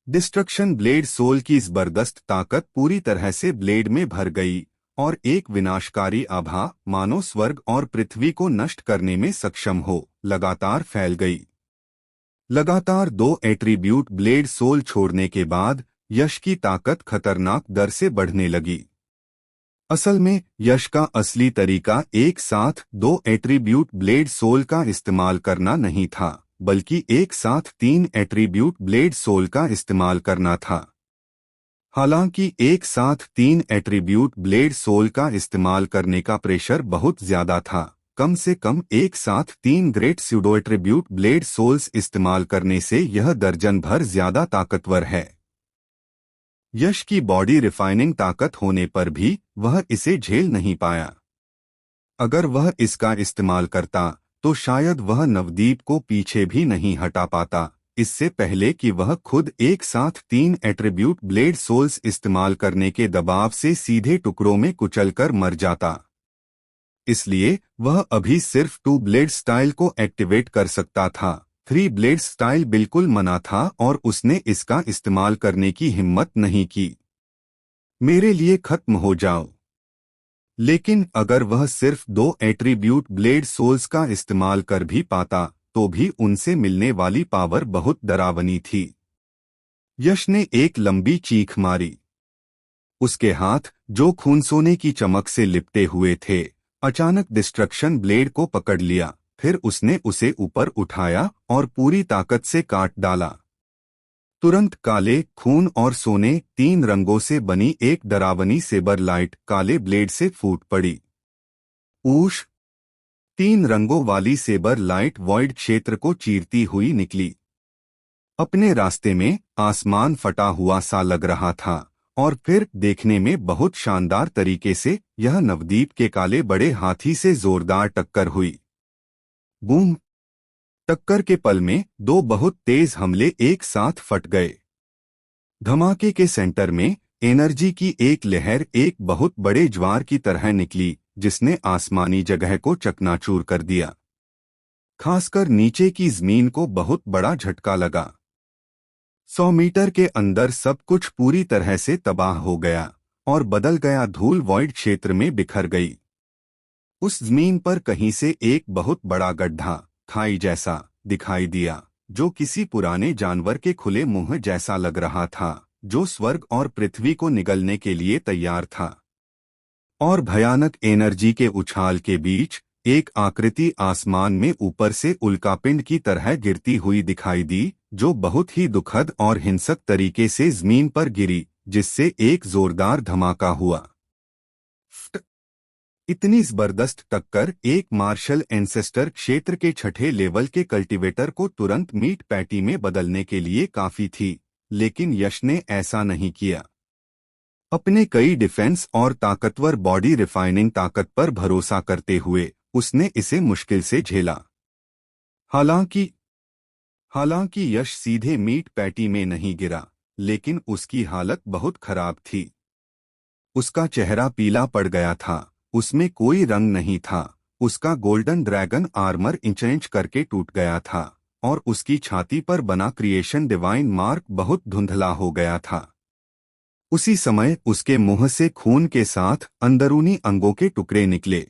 डिस्ट्रक्शन ब्लेड सोल की जबरदस्त ताकत पूरी तरह से ब्लेड में भर गई और एक विनाशकारी आभा मानो स्वर्ग और पृथ्वी को नष्ट करने में सक्षम हो लगातार फैल गई। लगातार 2 एट्रीब्यूट ब्लेड सोल छोड़ने के बाद यश की ताकत खतरनाक दर से बढ़ने लगी। असल में यश का असली तरीका एक साथ 2 एट्रीब्यूट ब्लेड सोल का इस्तेमाल करना नहीं था, बल्कि एक साथ 3 एट्रीब्यूट ब्लेड सोल का इस्तेमाल करना था। हालांकि एक साथ 3 एट्रीब्यूट ब्लेड सोल का इस्तेमाल करने का प्रेशर बहुत ज्यादा था, कम से कम एक साथ 3 great pseudo attribute blade souls इस्तेमाल करने से यह दर्जन भर ज्यादा ताकतवर है। यश की बॉडी रिफाइनिंग ताकत होने पर भी वह इसे झेल नहीं पाया। अगर वह इसका इस्तेमाल करता तो शायद वह नवदीप को पीछे भी नहीं हटा पाता, इससे पहले कि वह खुद एक साथ 3 एट्रीब्यूट ब्लेड सोल्स इस्तेमाल करने के दबाव से सीधे टुकड़ों में कुचलकर मर जाता। इसलिए वह अभी सिर्फ 2 ब्लेड स्टाइल को एक्टिवेट कर सकता था। 3 ब्लेड स्टाइल बिल्कुल मना था और उसने इसका इस्तेमाल करने की हिम्मत नहीं की। मेरे लिए खत्म हो जाओ। लेकिन अगर वह सिर्फ 2 एट्रीब्यूट ब्लेड सोल्स का इस्तेमाल कर भी पाता तो भी उनसे मिलने वाली पावर बहुत डरावनी थी। यश ने एक लंबी चीख मारी। उसके हाथ, जो खून सोने की चमक से लिपटे हुए थे, अचानक डिस्ट्रक्शन ब्लेड को पकड़ लिया। फिर उसने उसे ऊपर उठाया और पूरी ताकत से काट डाला। तुरंत काले, खून और सोने 3 रंगों से बनी एक डरावनी सेबर लाइट काले ब्लेड से फूट पड़ी। ऊश! 3 रंगों वाली सेबर लाइट वॉइड क्षेत्र को चीरती हुई निकली। अपने रास्ते में आसमान फटा हुआ सा लग रहा था और फिर देखने में बहुत शानदार तरीके से यह नवदीप के काले बड़े हाथी से जोरदार टक्कर हुई। बूम! टक्कर के पल में 2 बहुत तेज हमले एक साथ फट गए। धमाके के सेंटर में एनर्जी की एक लहर एक बहुत बड़े ज्वार की तरह निकली, जिसने आसमानी जगह को चकनाचूर कर दिया। खासकर नीचे की जमीन को बहुत बड़ा झटका लगा। 100 मीटर के अंदर सब कुछ पूरी तरह से तबाह हो गया और बदल गया। धूल वॉइड क्षेत्र में बिखर गई। उस जमीन पर कहीं से एक बहुत बड़ा गड्ढा, खाई जैसा दिखाई दिया, जो किसी पुराने जानवर के खुले मुंह जैसा लग रहा था, जो स्वर्ग और पृथ्वी को निगलने के लिए तैयार था। और भयानक एनर्जी के उछाल के बीच एक आकृति आसमान में ऊपर से उल्कापिंड की तरह गिरती हुई दिखाई दी, जो बहुत ही दुखद और हिंसक तरीके से जमीन पर गिरी, जिससे एक जोरदार धमाका हुआ। इतनी जबरदस्त टक्कर एक मार्शल एंसेस्टर क्षेत्र के 6ठे लेवल के कल्टीवेटर को तुरंत मीट पैटी में बदलने के लिए काफी थी, लेकिन यश ने ऐसा नहीं किया। अपने कई डिफेंस और ताकतवर बॉडी रिफाइनिंग ताकत पर भरोसा करते हुए उसने इसे मुश्किल से झेला। हालांकि यश सीधे मीट पैटी में नहीं गिरा, लेकिन उसकी हालत बहुत खराब थी। उसका चेहरा पीला पड़ गया था, उसमें कोई रंग नहीं था, उसका गोल्डन ड्रैगन आर्मर इंच करके टूट गया था और उसकी छाती पर बना क्रिएशन डिवाइन मार्क बहुत धुंधला हो गया था। उसी समय उसके मुंह से खून के साथ अंदरूनी अंगों के टुकड़े निकले।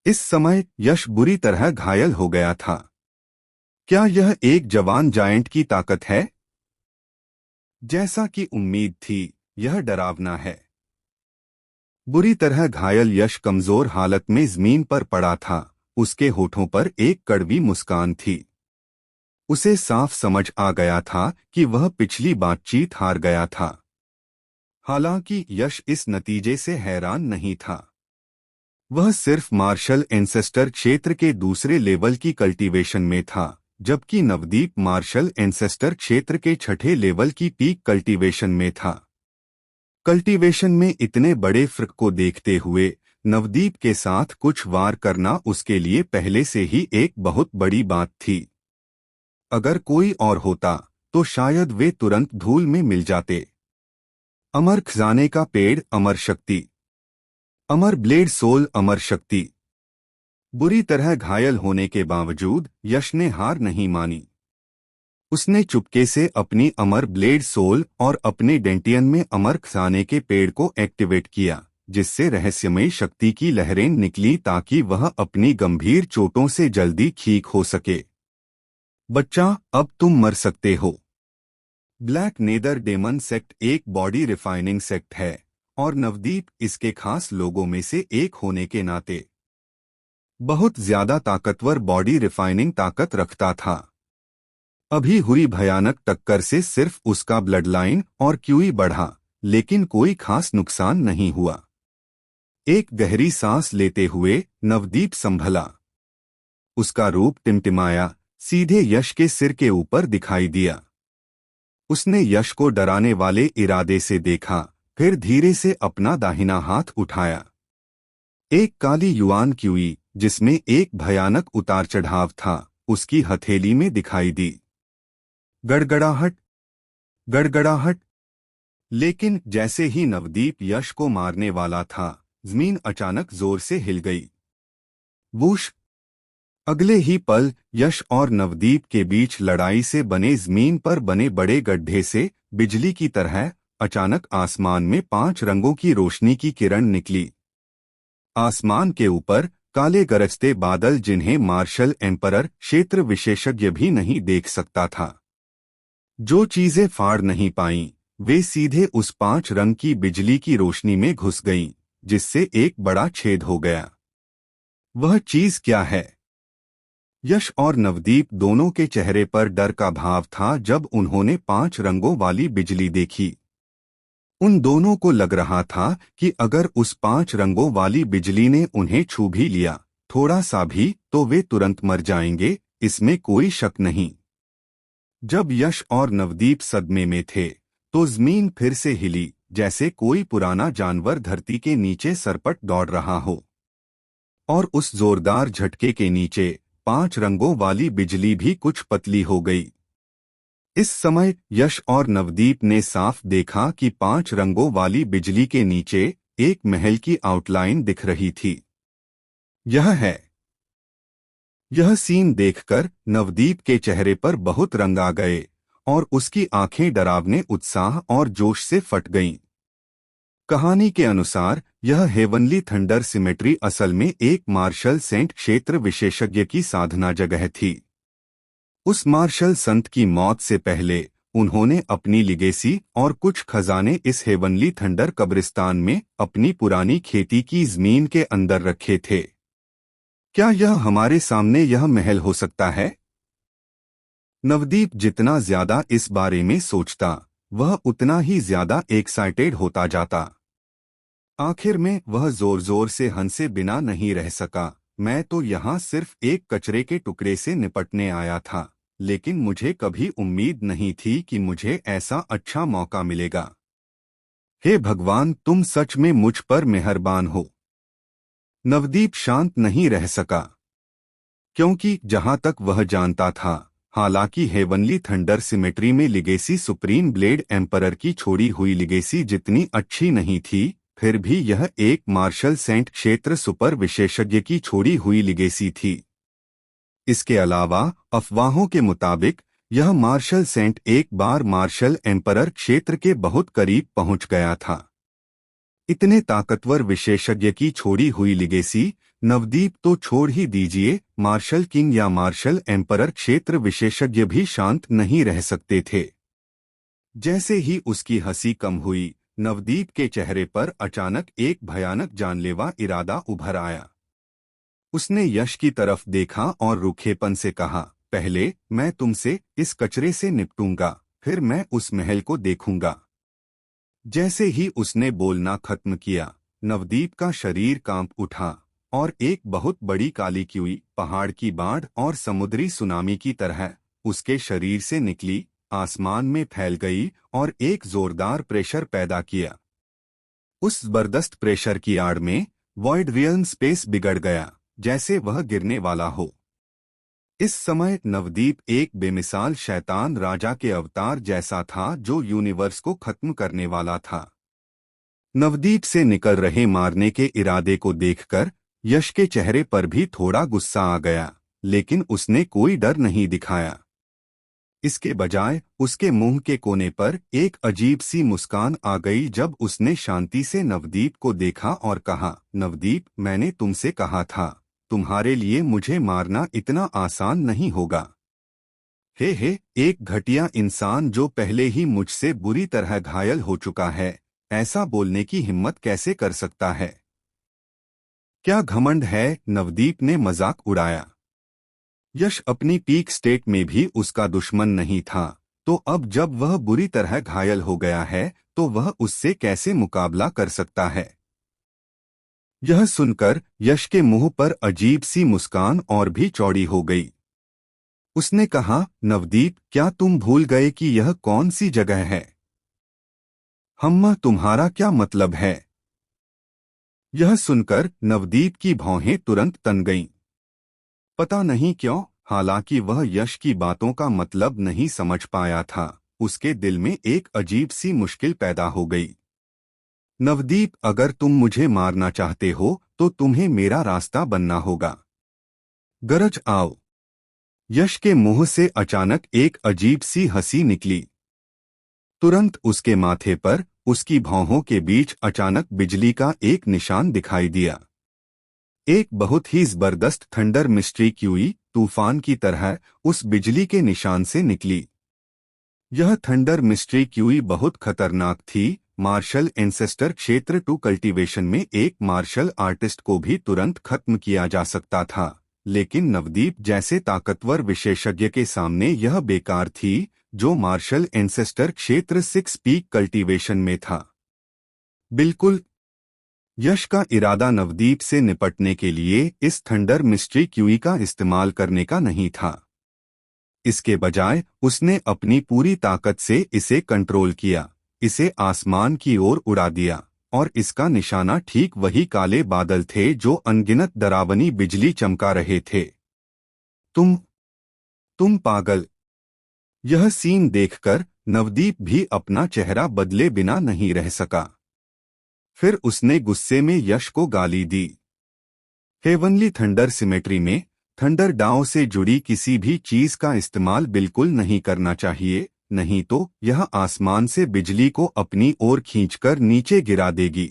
इस समय यश बुरी तरह घायल हो गया था। क्या यह एक जवान जायंट की ताकत है? जैसा कि उम्मीद थी, यह डरावना है। बुरी तरह घायल यश कमजोर हालत में जमीन पर पड़ा था। उसके होठों पर एक कड़वी मुस्कान थी। उसे साफ समझ आ गया था कि वह पिछली बातचीत हार गया था। हालांकि यश इस नतीजे से हैरान नहीं था। वह सिर्फ मार्शल एंसेस्टर क्षेत्र के दूसरे लेवल की कल्टीवेशन में था, जबकि नवदीप मार्शल एंसेस्टर क्षेत्र के 6ठे लेवल की पीक कल्टीवेशन में था। कल्टीवेशन में इतने बड़े फर्क को देखते हुए नवदीप के साथ कुछ वार करना उसके लिए पहले से ही एक बहुत बड़ी बात थी। अगर कोई और होता तो शायद वे तुरंत धूल में मिल जाते। अमर खजाने का पेड़, अमर शक्ति। अमर ब्लेड सोल, अमर शक्ति। बुरी तरह घायल होने के बावजूद यश ने हार नहीं मानी। उसने चुपके से अपनी अमर ब्लेड सोल और अपने डेंटियन में अमर खजाने के पेड़ को एक्टिवेट किया, जिससे रहस्यमय शक्ति की लहरें निकली ताकि वह अपनी गंभीर चोटों से जल्दी ठीक हो सके। बच्चा, अब तुम मर सकते हो। ब्लैक नेदर डेमन सेक्ट एक बॉडी रिफाइनिंग सेक्ट है और नवदीप इसके खास लोगों में से एक होने के नाते बहुत ज्यादा ताकतवर बॉडी रिफाइनिंग ताकत रखता था। अभी हुई भयानक टक्कर से सिर्फ उसका ब्लड लाइन और क्यूई बढ़ा, लेकिन कोई खास नुकसान नहीं हुआ। एक गहरी सांस लेते हुए नवदीप संभला। उसका रूप टिमटिमाया, सीधे यश के सिर के ऊपर दिखाई दिया। उसने यश को डराने वाले इरादे से देखा, फिर धीरे से अपना दाहिना हाथ उठाया। एक काली युआन क्यूई, जिसमें एक भयानक उतार चढ़ाव था, उसकी हथेली में दिखाई दी। गड़गड़ाहट, गड़गड़ाहट। लेकिन जैसे ही नवदीप यश को मारने वाला था, जमीन अचानक जोर से हिल गई। वूश। अगले ही पल यश और नवदीप के बीच लड़ाई से बने जमीन पर बने बड़े गड्ढे से बिजली की तरह अचानक आसमान में 5 रंगों की रोशनी की किरण निकली। आसमान के ऊपर काले गरजते बादल, जिन्हें मार्शल एम्परर क्षेत्र विशेषज्ञ भी नहीं देख सकता था। जो चीजें फाड़ नहीं पाईं, वे सीधे उस 5 रंग की बिजली की रोशनी में घुस गईं, जिससे एक बड़ा छेद हो गया। वह चीज क्या है? यश और नवदीप दोनों के चेहरे पर डर का भाव था जब उन्होंने 5 रंगों वाली बिजली देखी। उन दोनों को लग रहा था कि अगर उस 5 रंगों वाली बिजली ने उन्हें छू भी लिया, थोड़ा सा भी, तो वे तुरंत मर जाएंगे, इसमें कोई शक नहीं। जब यश और नवदीप सदमे में थे, तो जमीन फिर से हिली, जैसे कोई पुराना जानवर धरती के नीचे सरपट दौड़ रहा हो। और उस जोरदार झटके के नीचे 5 रंगों वाली बिजली भी कुछ पतली हो गई। इस समय यश और नवदीप ने साफ देखा कि 5 रंगों वाली बिजली के नीचे एक महल की आउटलाइन दिख रही थी। यह सीन देखकर नवदीप के चेहरे पर बहुत रंग आ गए और उसकी आंखें डरावने उत्साह और जोश से फट गईं। कहानी के अनुसार यह हेवनली थंडर सिमेट्री असल में एक मार्शल सेंट क्षेत्र विशेषज्ञ की साधना जगह थी। उस मार्शल संत की मौत से पहले उन्होंने अपनी लिगेसी और कुछ खजाने इस हेवनली थंडर कब्रिस्तान में अपनी पुरानी खेती की जमीन के अंदर रखे थे। क्या यह हमारे सामने यह महल हो सकता है? नवदीप जितना ज्यादा इस बारे में सोचता, वह उतना ही ज्यादा एक्साइटेड होता जाता। आखिर में वह जोर जोर से हंसे बिना नहीं रह सका। मैं तो यहाँ सिर्फ एक कचरे के टुकड़े से निपटने आया था, लेकिन मुझे कभी उम्मीद नहीं थी कि मुझे ऐसा अच्छा मौका मिलेगा। हे भगवान, तुम सच में मुझ पर मेहरबान हो। नवदीप शांत नहीं रह सका, क्योंकि जहां तक वह जानता था, हालांकि हेवनली थंडर सिमेट्री में लिगेसी सुप्रीम ब्लेड एम्परर की छोड़ी हुई लिगेसी जितनी अच्छी नहीं थी, फिर भी यह एक मार्शल सेंट क्षेत्र सुपर विशेषज्ञ की छोड़ी हुई लिगेसी थी। इसके अलावा अफवाहों के मुताबिक यह मार्शल सेंट एक बार मार्शल एम्परर क्षेत्र के बहुत करीब पहुंच गया था। इतने ताकतवर विशेषज्ञ की छोड़ी हुई लिगेसी नवदीप तो छोड़ ही दीजिए, मार्शल किंग या मार्शल एम्परर क्षेत्र विशेषज्ञ भी शांत नहीं रह सकते थे। जैसे ही उसकी हंसी कम हुई, नवदीप के चेहरे पर अचानक एक भयानक जानलेवा इरादा उभर आया। उसने यश की तरफ देखा और रूखेपन से कहा, पहले मैं तुमसे इस कचरे से निपटूंगा, फिर मैं उस महल को देखूंगा। जैसे ही उसने बोलना खत्म किया, नवदीप का शरीर कांप उठा और एक बहुत बड़ी काली क्यूई, पहाड़ की बाढ़ और समुद्री सुनामी की तरह उसके शरीर से निकली, आसमान में फैल गई और एक जोरदार प्रेशर पैदा किया। उस जबरदस्त प्रेशर की आड़ में वॉइड रियल्म स्पेस बिगड़ गया, जैसे वह गिरने वाला हो। इस समय नवदीप एक बेमिसाल शैतान राजा के अवतार जैसा था, जो यूनिवर्स को खत्म करने वाला था। नवदीप से निकल रहे मारने के इरादे को देखकर यश के चेहरे पर भी थोड़ा गुस्सा आ गया, लेकिन उसने कोई डर नहीं दिखाया। इसके बजाय उसके मुंह के कोने पर एक अजीब सी मुस्कान आ गई जब उसने शांति से नवदीप को देखा और कहा, नवदीप, मैंने तुमसे कहा था, तुम्हारे लिए मुझे मारना इतना आसान नहीं होगा। हे, एक घटिया इंसान जो पहले ही मुझसे बुरी तरह घायल हो चुका है, ऐसा बोलने की हिम्मत कैसे कर सकता है? क्या घमंड है? नवदीप ने मजाक उड़ाया। यश अपनी पीक स्टेट में भी उसका दुश्मन नहीं था, तो अब जब वह बुरी तरह घायल हो गया है तो वह उससे कैसे मुकाबला कर सकता है? यह सुनकर यश के मुंह पर अजीब सी मुस्कान और भी चौड़ी हो गई। उसने कहा, नवदीप, क्या तुम भूल गए कि यह कौन सी जगह है? हम्मा, तुम्हारा क्या मतलब है? यह सुनकर नवदीप की भौहें तुरंत तन गईं। पता नहीं क्यों, हालांकि वह यश की बातों का मतलब नहीं समझ पाया था, उसके दिल में एक अजीब सी मुश्किल पैदा हो गई। नवदीप, अगर तुम मुझे मारना चाहते हो तो तुम्हें मेरा रास्ता बनना होगा। गरज आओ। यश के मुंह से अचानक एक अजीब सी हंसी निकली। तुरंत उसके माथे पर, उसकी भौहों के बीच अचानक बिजली का एक निशान दिखाई दिया। एक बहुत ही जबरदस्त थंडर मिस्ट्री क्यूई तूफान की तरह उस बिजली के निशान से निकली। यह थंडर मिस्ट्री क्यूई बहुत खतरनाक थी। मार्शल एंसेस्टर क्षेत्र 2 कल्टीवेशन में एक मार्शल आर्टिस्ट को भी तुरंत खत्म किया जा सकता था, लेकिन नवदीप जैसे ताकतवर विशेषज्ञ के सामने यह बेकार थी, जो मार्शल एंसेस्टर क्षेत्र 6 पीक कल्टीवेशन में था। बिल्कुल। यश का इरादा नवदीप से निपटने के लिए इस थंडर मिस्ट्री क्यूई का इस्तेमाल करने का नहीं था। इसके बजाय उसने अपनी पूरी ताकत से इसे कंट्रोल किया, इसे आसमान की ओर उड़ा दिया, और इसका निशाना ठीक वही काले बादल थे जो अनगिनत डरावनी बिजली चमका रहे थे। तुम तुम पागल। यह सीन देखकर नवदीप भी अपना चेहरा बदले बिना नहीं रह सका। फिर उसने गुस्से में यश को गाली दी। हेवनली थंडर सिमेट्री में थंडर डाउ से जुड़ी किसी भी चीज का इस्तेमाल बिल्कुल नहीं करना चाहिए, नहीं तो यह आसमान से बिजली को अपनी ओर खींचकर नीचे गिरा देगी।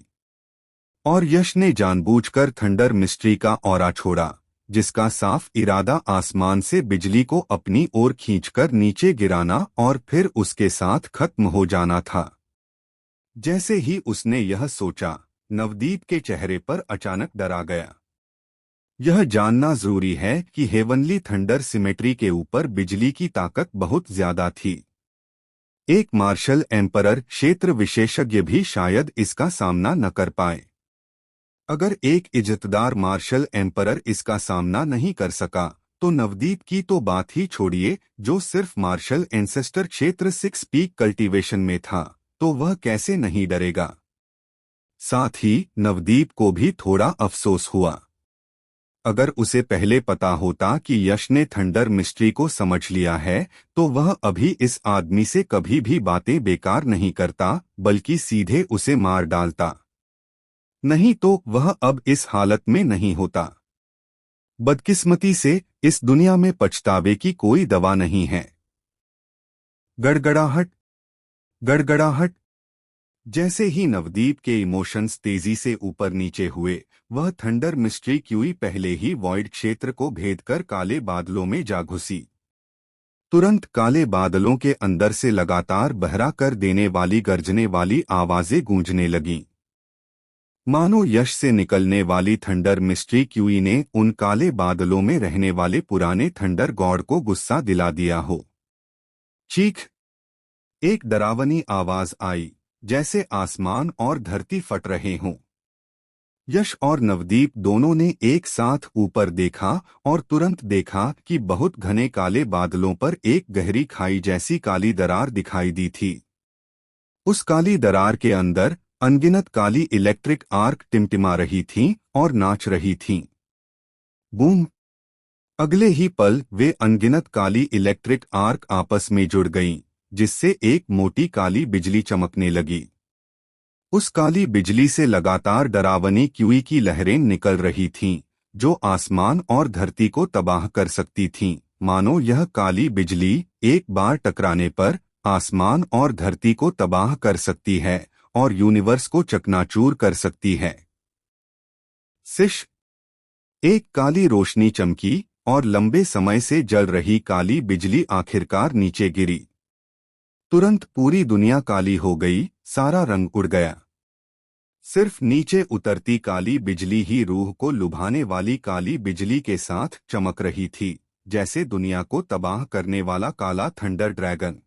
और यश ने जानबूझकर थंडर मिस्ट्री का ऑरा छोड़ा, जिसका साफ इरादा आसमान से बिजली को अपनी ओर खींचकर नीचे गिराना और फिर उसके साथ खत्म हो जाना था। जैसे ही उसने यह सोचा, नवदीप के चेहरे पर अचानक डर आ गया। यह जानना जरूरी है कि हेवनली थंडर सिमेट्री के ऊपर बिजली की ताकत बहुत ज्यादा थी। एक मार्शल एम्परर क्षेत्र विशेषज्ञ भी शायद इसका सामना न कर पाए। अगर एक इज्जतदार मार्शल एम्परर इसका सामना नहीं कर सका, तो नवदीप की तो बात ही छोड़िए, जो सिर्फ मार्शल एंसेस्टर क्षेत्र 6 पीक कल्टीवेशन में था, तो वह कैसे नहीं डरेगा। साथ ही नवदीप को भी थोड़ा अफसोस हुआ। अगर उसे पहले पता होता कि यश ने थंडर मिस्ट्री को समझ लिया है, तो वह अभी इस आदमी से कभी भी बातें बेकार नहीं करता, बल्कि सीधे उसे मार डालता। नहीं तो वह अब इस हालत में नहीं होता। बदकिस्मती से इस दुनिया में पछतावे की कोई दवा नहीं है। गड़गड़ाहट, गड़गड़ाहट। जैसे ही नवदीप के इमोशंस तेजी से ऊपर नीचे हुए, वह थंडर मिस्ट्री क्यूई पहले ही वॉइड क्षेत्र को भेदकर काले बादलों में जा घुसी। तुरंत काले बादलों के अंदर से लगातार बहरा कर देने वाली गर्जने वाली आवाजें गूंजने लगीं। मानो यश से निकलने वाली थंडर मिस्ट्री क्यूई ने उन काले बादलों में रहने वाले पुराने थंडर गॉड को गुस्सा दिला दिया हो। चीख! एक डरावनी आवाज आई, जैसे आसमान और धरती फट रहे हों। यश और नवदीप दोनों ने एक साथ ऊपर देखा और तुरंत देखा कि बहुत घने काले बादलों पर एक गहरी खाई जैसी काली दरार दिखाई दी थी। उस काली दरार के अंदर अनगिनत काली इलेक्ट्रिक आर्क टिमटिमा रही थीं और नाच रही थीं। बूम! अगले ही पल वे अनगिनत काली इलेक्ट्रिक आर्क आपस में जुड़ गईं, जिससे एक मोटी काली बिजली चमकने लगी। उस काली बिजली से लगातार डरावनी क्यूई की लहरें निकल रही थीं, जो आसमान और धरती को तबाह कर सकती थीं, मानो यह काली बिजली एक बार टकराने पर आसमान और धरती को तबाह कर सकती है और यूनिवर्स को चकनाचूर कर सकती है। सिश! एक काली रोशनी चमकी और लंबे समय से जल रही काली बिजली आखिरकार नीचे गिरी। तुरंत पूरी दुनिया काली हो गई, सारा रंग उड़ गया। सिर्फ नीचे उतरती काली बिजली ही रूह को लुभाने वाली काली बिजली के साथ चमक रही थी, जैसे दुनिया को तबाह करने वाला काला थंडर ड्रैगन।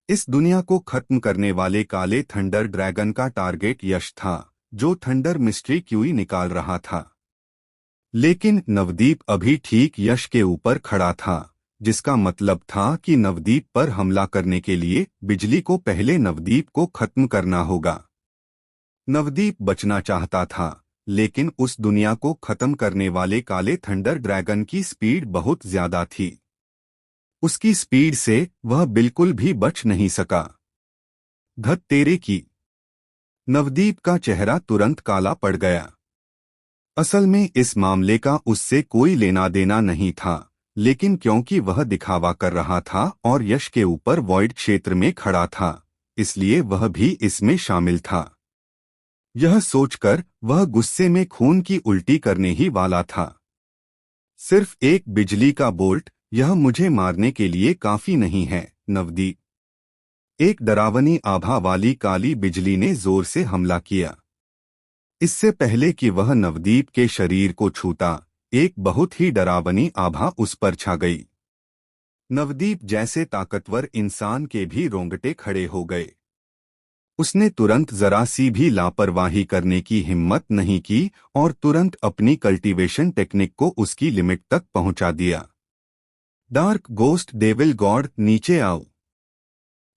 इस दुनिया को खत्म करने वाले काले थंडर ड्रैगन का टारगेट यश था, जो थंडर मिस्ट्री क्यूई निकाल रहा था। लेकिन नवदीप अभी ठीक यश के ऊपर खड़ा था, जिसका मतलब था कि नवदीप पर हमला करने के लिए बिजली को पहले नवदीप को खत्म करना होगा। नवदीप बचना चाहता था, लेकिन उस दुनिया को खत्म करने वाले काले थंडर ड्रैगन की स्पीड बहुत ज्यादा थी। उसकी स्पीड से वह बिल्कुल भी बच नहीं सका। धत तेरे की! नवदीप का चेहरा तुरंत काला पड़ गया। असल में इस मामले का उससे कोई लेना देना नहीं था, लेकिन क्योंकि वह दिखावा कर रहा था और यश के ऊपर वॉइड क्षेत्र में खड़ा था, इसलिए वह भी इसमें शामिल था। यह सोचकर वह गुस्से में खून की उल्टी करने ही वाला था। सिर्फ एक बिजली का बोल्ट, यह मुझे मारने के लिए काफी नहीं है, नवदीप! एक डरावनी आभा वाली काली बिजली ने जोर से हमला किया। इससे पहले कि वह नवदीप के शरीर को छूता, एक बहुत ही डरावनी आभा उस पर छा गई। नवदीप जैसे ताकतवर इंसान के भी रोंगटे खड़े हो गए। उसने तुरंत जरा सी भी लापरवाही करने की हिम्मत नहीं की और तुरंत अपनी कल्टीवेशन टेक्निक को उसकी लिमिट तक पहुंचा दिया। डार्क गोस्ट डेविल गॉड, नीचे आओ!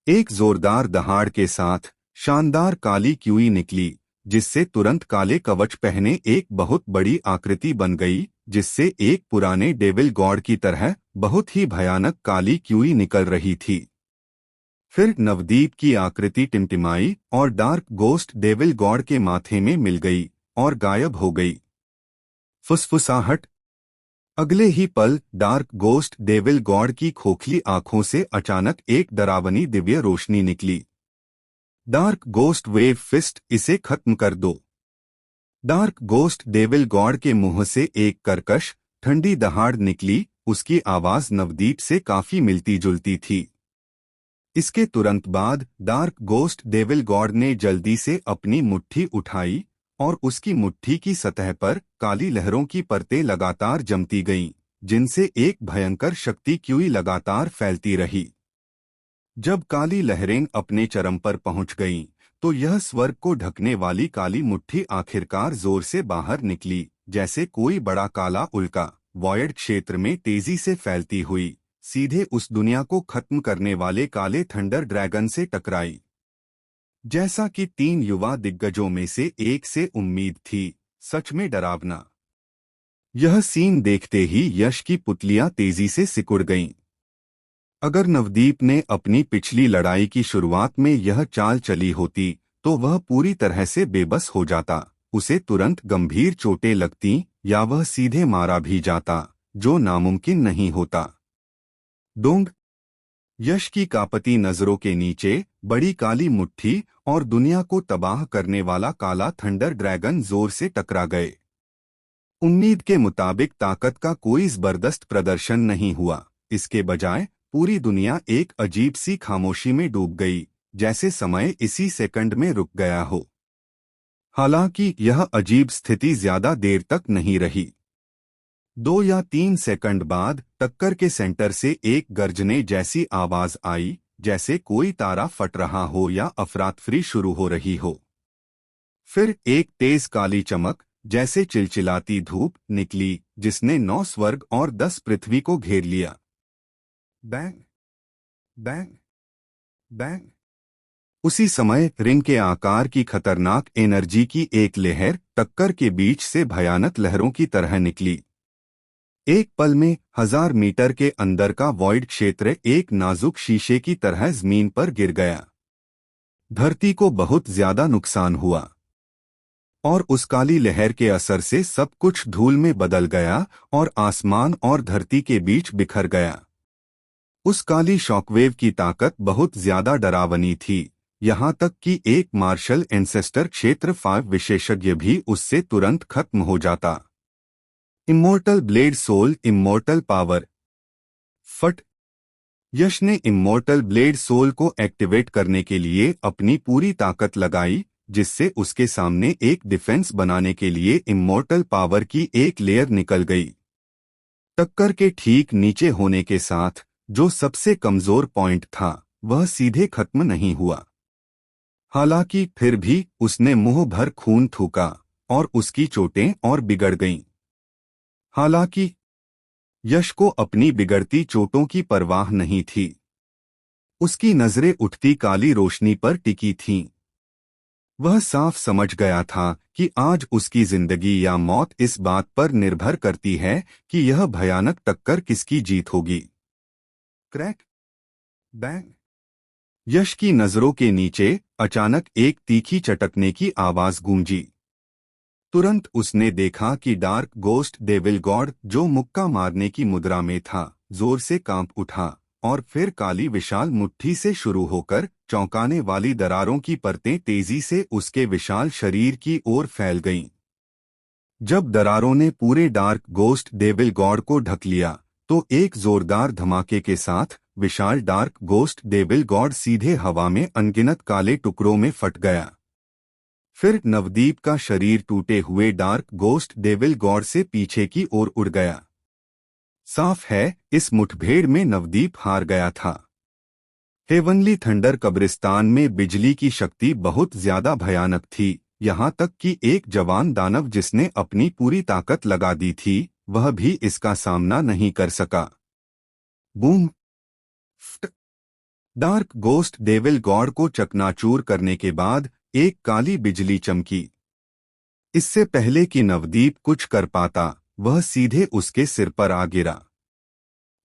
एक जोरदार दहाड़ के साथ शानदार काली क्यूई निकली, जिससे तुरंत काले कवच पहने एक बहुत बड़ी आकृति बन गई, जिससे एक पुराने डेविल गॉड की तरह बहुत ही भयानक काली क्यूई निकल रही थी। फिर नवदीप की आकृति टिमटिमाई और डार्क गोस्ट डेविल गॉड के माथे में मिल गई और गायब हो गई। फुसफुसाहट! अगले ही पल डार्क गोस्ट डेविल गॉड की खोखली आंखों से अचानक एक डरावनी दिव्य रोशनी निकली। डार्क गोस्ट वेव फिस्ट, इसे खत्म कर दो! डार्क गोस्ट डेविल गॉड के मुंह से एक कर्कश, ठंडी दहाड़ निकली। उसकी आवाज नवदीप से काफी मिलती जुलती थी। इसके तुरंत बाद डार्क गोस्ट डेविल गॉड ने जल्दी से अपनी मुट्ठी उठाई और उसकी मुट्ठी की सतह पर काली लहरों की परतें लगातार जमती गईं, जिनसे एक भयंकर शक्ति क्यूई लगातार फैलती रही। जब काली लहरें अपने चरम पर पहुंच गईं, तो यह स्वर्ग को ढकने वाली काली मुट्ठी आखिरकार जोर से बाहर निकली, जैसे कोई बड़ा काला उल्का वॉयड क्षेत्र में तेजी से फैलती हुई सीधे उस दुनिया को खत्म करने वाले काले थंडर ड्रैगन से टकराई। जैसा कि 3 युवा दिग्गजों में से एक से उम्मीद थी, सच में डरावना। यह सीन देखते ही यश की पुतलियां तेजी से सिकुड़ गईं। अगर नवदीप ने अपनी पिछली लड़ाई की शुरुआत में यह चाल चली होती, तो वह पूरी तरह से बेबस हो जाता। उसे तुरंत गंभीर चोटें लगती या वह सीधे मारा भी जाता, जो नामुमकिन नहीं होता। डोंग! यश की कापती नजरों के नीचे बड़ी काली मुट्ठी और दुनिया को तबाह करने वाला काला थंडर ड्रैगन जोर से टकरा गए। उम्मीद के मुताबिक ताकत का कोई जबरदस्त प्रदर्शन नहीं हुआ। इसके बजाय पूरी दुनिया एक अजीब सी खामोशी में डूब गई, जैसे समय इसी सेकंड में रुक गया हो। हालांकि यह अजीब स्थिति ज्यादा देर तक नहीं रही। 2 या 3 सेकंड बाद टक्कर के सेंटर से एक गर्जने जैसी आवाज आई, जैसे कोई तारा फट रहा हो या अफरातफरी शुरू हो रही हो। फिर एक तेज काली चमक, जैसे चिलचिलाती धूप, निकली, जिसने 9 स्वर्ग और 10 पृथ्वी को घेर लिया। बैंग! बैंग! बैंग! उसी समय रिंग के आकार की खतरनाक एनर्जी की एक लहर टक्कर के बीच से भयानक लहरों की तरह निकली। एक पल में 1000 मीटर के अंदर का वॉइड क्षेत्र एक नाजुक शीशे की तरह जमीन पर गिर गया। धरती को बहुत ज्यादा नुकसान हुआ और उस काली लहर के असर से सब कुछ धूल में बदल गया और आसमान और धरती के बीच बिखर गया। उस काली शॉकवेव की ताकत बहुत ज्यादा डरावनी थी, यहाँ तक कि एक मार्शल एंसेस्टर क्षेत्र 5 विशेषज्ञ भी उससे तुरंत खत्म हो जाता। Immortal blade soul immortal power. फट। यश ने इमोर्टल ब्लेड सोल को एक्टिवेट करने के लिए अपनी पूरी ताकत लगाई, जिससे उसके सामने एक डिफेंस बनाने के लिए इमोर्टल पावर की एक लेयर निकल गई। टक्कर के ठीक नीचे होने के साथ जो सबसे कमजोर पॉइंट था वह सीधे खत्म नहीं हुआ। हालांकि फिर भी उसने मुंह भर खून थूका और उसकी चोटें और बिगड़ गईं। हालांकि यश को अपनी बिगड़ती चोटों की परवाह नहीं थी। उसकी नजरें उठती काली रोशनी पर टिकी थीं। वह साफ समझ गया था कि आज उसकी जिंदगी या मौत इस बात पर निर्भर करती है कि यह भयानक टक्कर किसकी जीत होगी। Crack bang. यश की नजरों के नीचे अचानक एक तीखी चटकने की आवाज गूंजी। तुरंत उसने देखा कि डार्क गोस्ट डेविल गॉड, जो मुक्का मारने की मुद्रा में था, जोर से कांप उठा और फिर काली विशाल मुट्ठी से शुरू होकर चौंकाने वाली दरारों की परतें तेजी से उसके विशाल शरीर की ओर फैल गईं। जब दरारों ने पूरे डार्क गोस्ट डेविल गॉड को ढक लिया तो एक जोरदार धमाके के साथ विशाल डार्क गोस्ट डेविल गॉड सीधे हवा में अनगिनत काले टुकड़ों में फट गया। फिर नवदीप का शरीर टूटे हुए डार्क गोस्ट डेविल गॉड से पीछे की ओर उड़ गया। साफ है, इस मुठभेड़ में नवदीप हार गया था। हेवनली थंडर कब्रिस्तान में बिजली की शक्ति बहुत ज्यादा भयानक थी, यहाँ तक कि एक जवान दानव जिसने अपनी पूरी ताकत लगा दी थी वह भी इसका सामना नहीं कर सका। Boom. Dark ghost devil God को चकनाचूर करने के बाद एक काली बिजली चमकी। इससे पहले कि नवदीप कुछ कर पाता वह सीधे उसके सिर पर आ गिरा।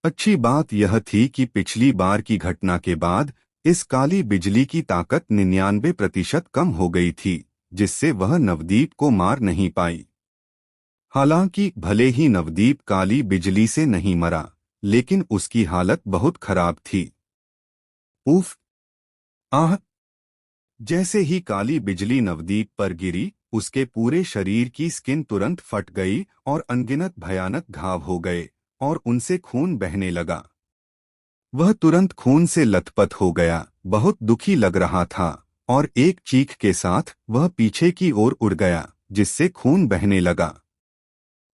अच्छी बात यह थी कि पिछली बार की घटना के बाद इस काली बिजली की ताकत 99% कम हो गई थी, जिससे वह नवदीप को मार नहीं पाई। हालांकि भले ही नवदीप काली बिजली से नहीं मरा, लेकिन उसकी हालत बहुत खराब थी। उफ। आह। जैसे ही काली बिजली नवदीप पर गिरी उसके पूरे शरीर की स्किन तुरंत फट गई और अनगिनत भयानक घाव हो गए और उनसे खून बहने लगा। वह तुरंत खून से लथपथ हो गया, बहुत दुखी लग रहा था और एक चीख के साथ वह पीछे की ओर उड़ गया, जिससे खून बहने लगा।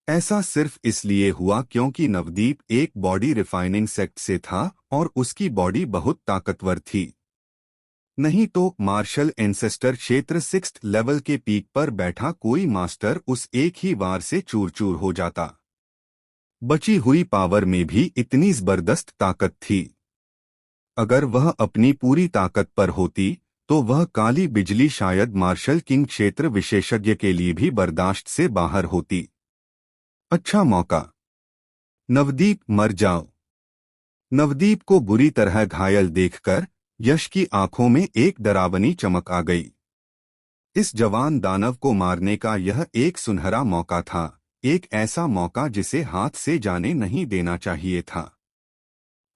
ऐसा सिर्फ इसलिए हुआ क्योंकि नवदीप एक बॉडी रिफाइनिंग सेक्ट से था और उसकी बॉडी बहुत ताकतवर थी। नहीं तो मार्शल एंसेस्टर क्षेत्र 6th लेवल के पीक पर बैठा कोई मास्टर उस एक ही वार से चूर चूर हो जाता। बची हुई पावर में भी इतनी जबरदस्त ताकत थी। अगर वह अपनी पूरी ताकत पर होती तो वह काली बिजली शायद मार्शल किंग क्षेत्र विशेषज्ञ के लिए भी बर्दाश्त से बाहर होती। अच्छा मौका। नवदीप मर जाओ। नवदीप को बुरी तरह घायल देखकर यश की आंखों में एक डरावनी चमक आ गई। इस जवान दानव को मारने का यह एक सुनहरा मौका था, एक ऐसा मौका जिसे हाथ से जाने नहीं देना चाहिए था।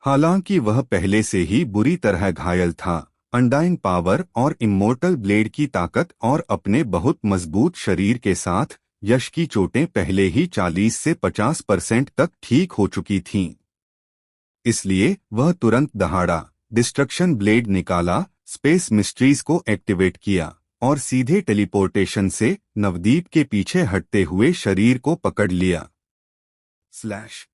हालांकि वह पहले से ही बुरी तरह घायल था, अनडाइन पावर और इमोर्टल ब्लेड की ताकत और अपने बहुत मजबूत शरीर के साथ यश की चोटें पहले ही 40 से 50% तक ठीक हो चुकी थीं। इसलिए वह तुरंत दहाड़ा, डिस्ट्रक्शन ब्लेड निकाला, स्पेस मिस्ट्रीज को एक्टिवेट किया और सीधे टेलीपोर्टेशन से नवदीप के पीछे हटते हुए शरीर को पकड़ लिया। स्लैश।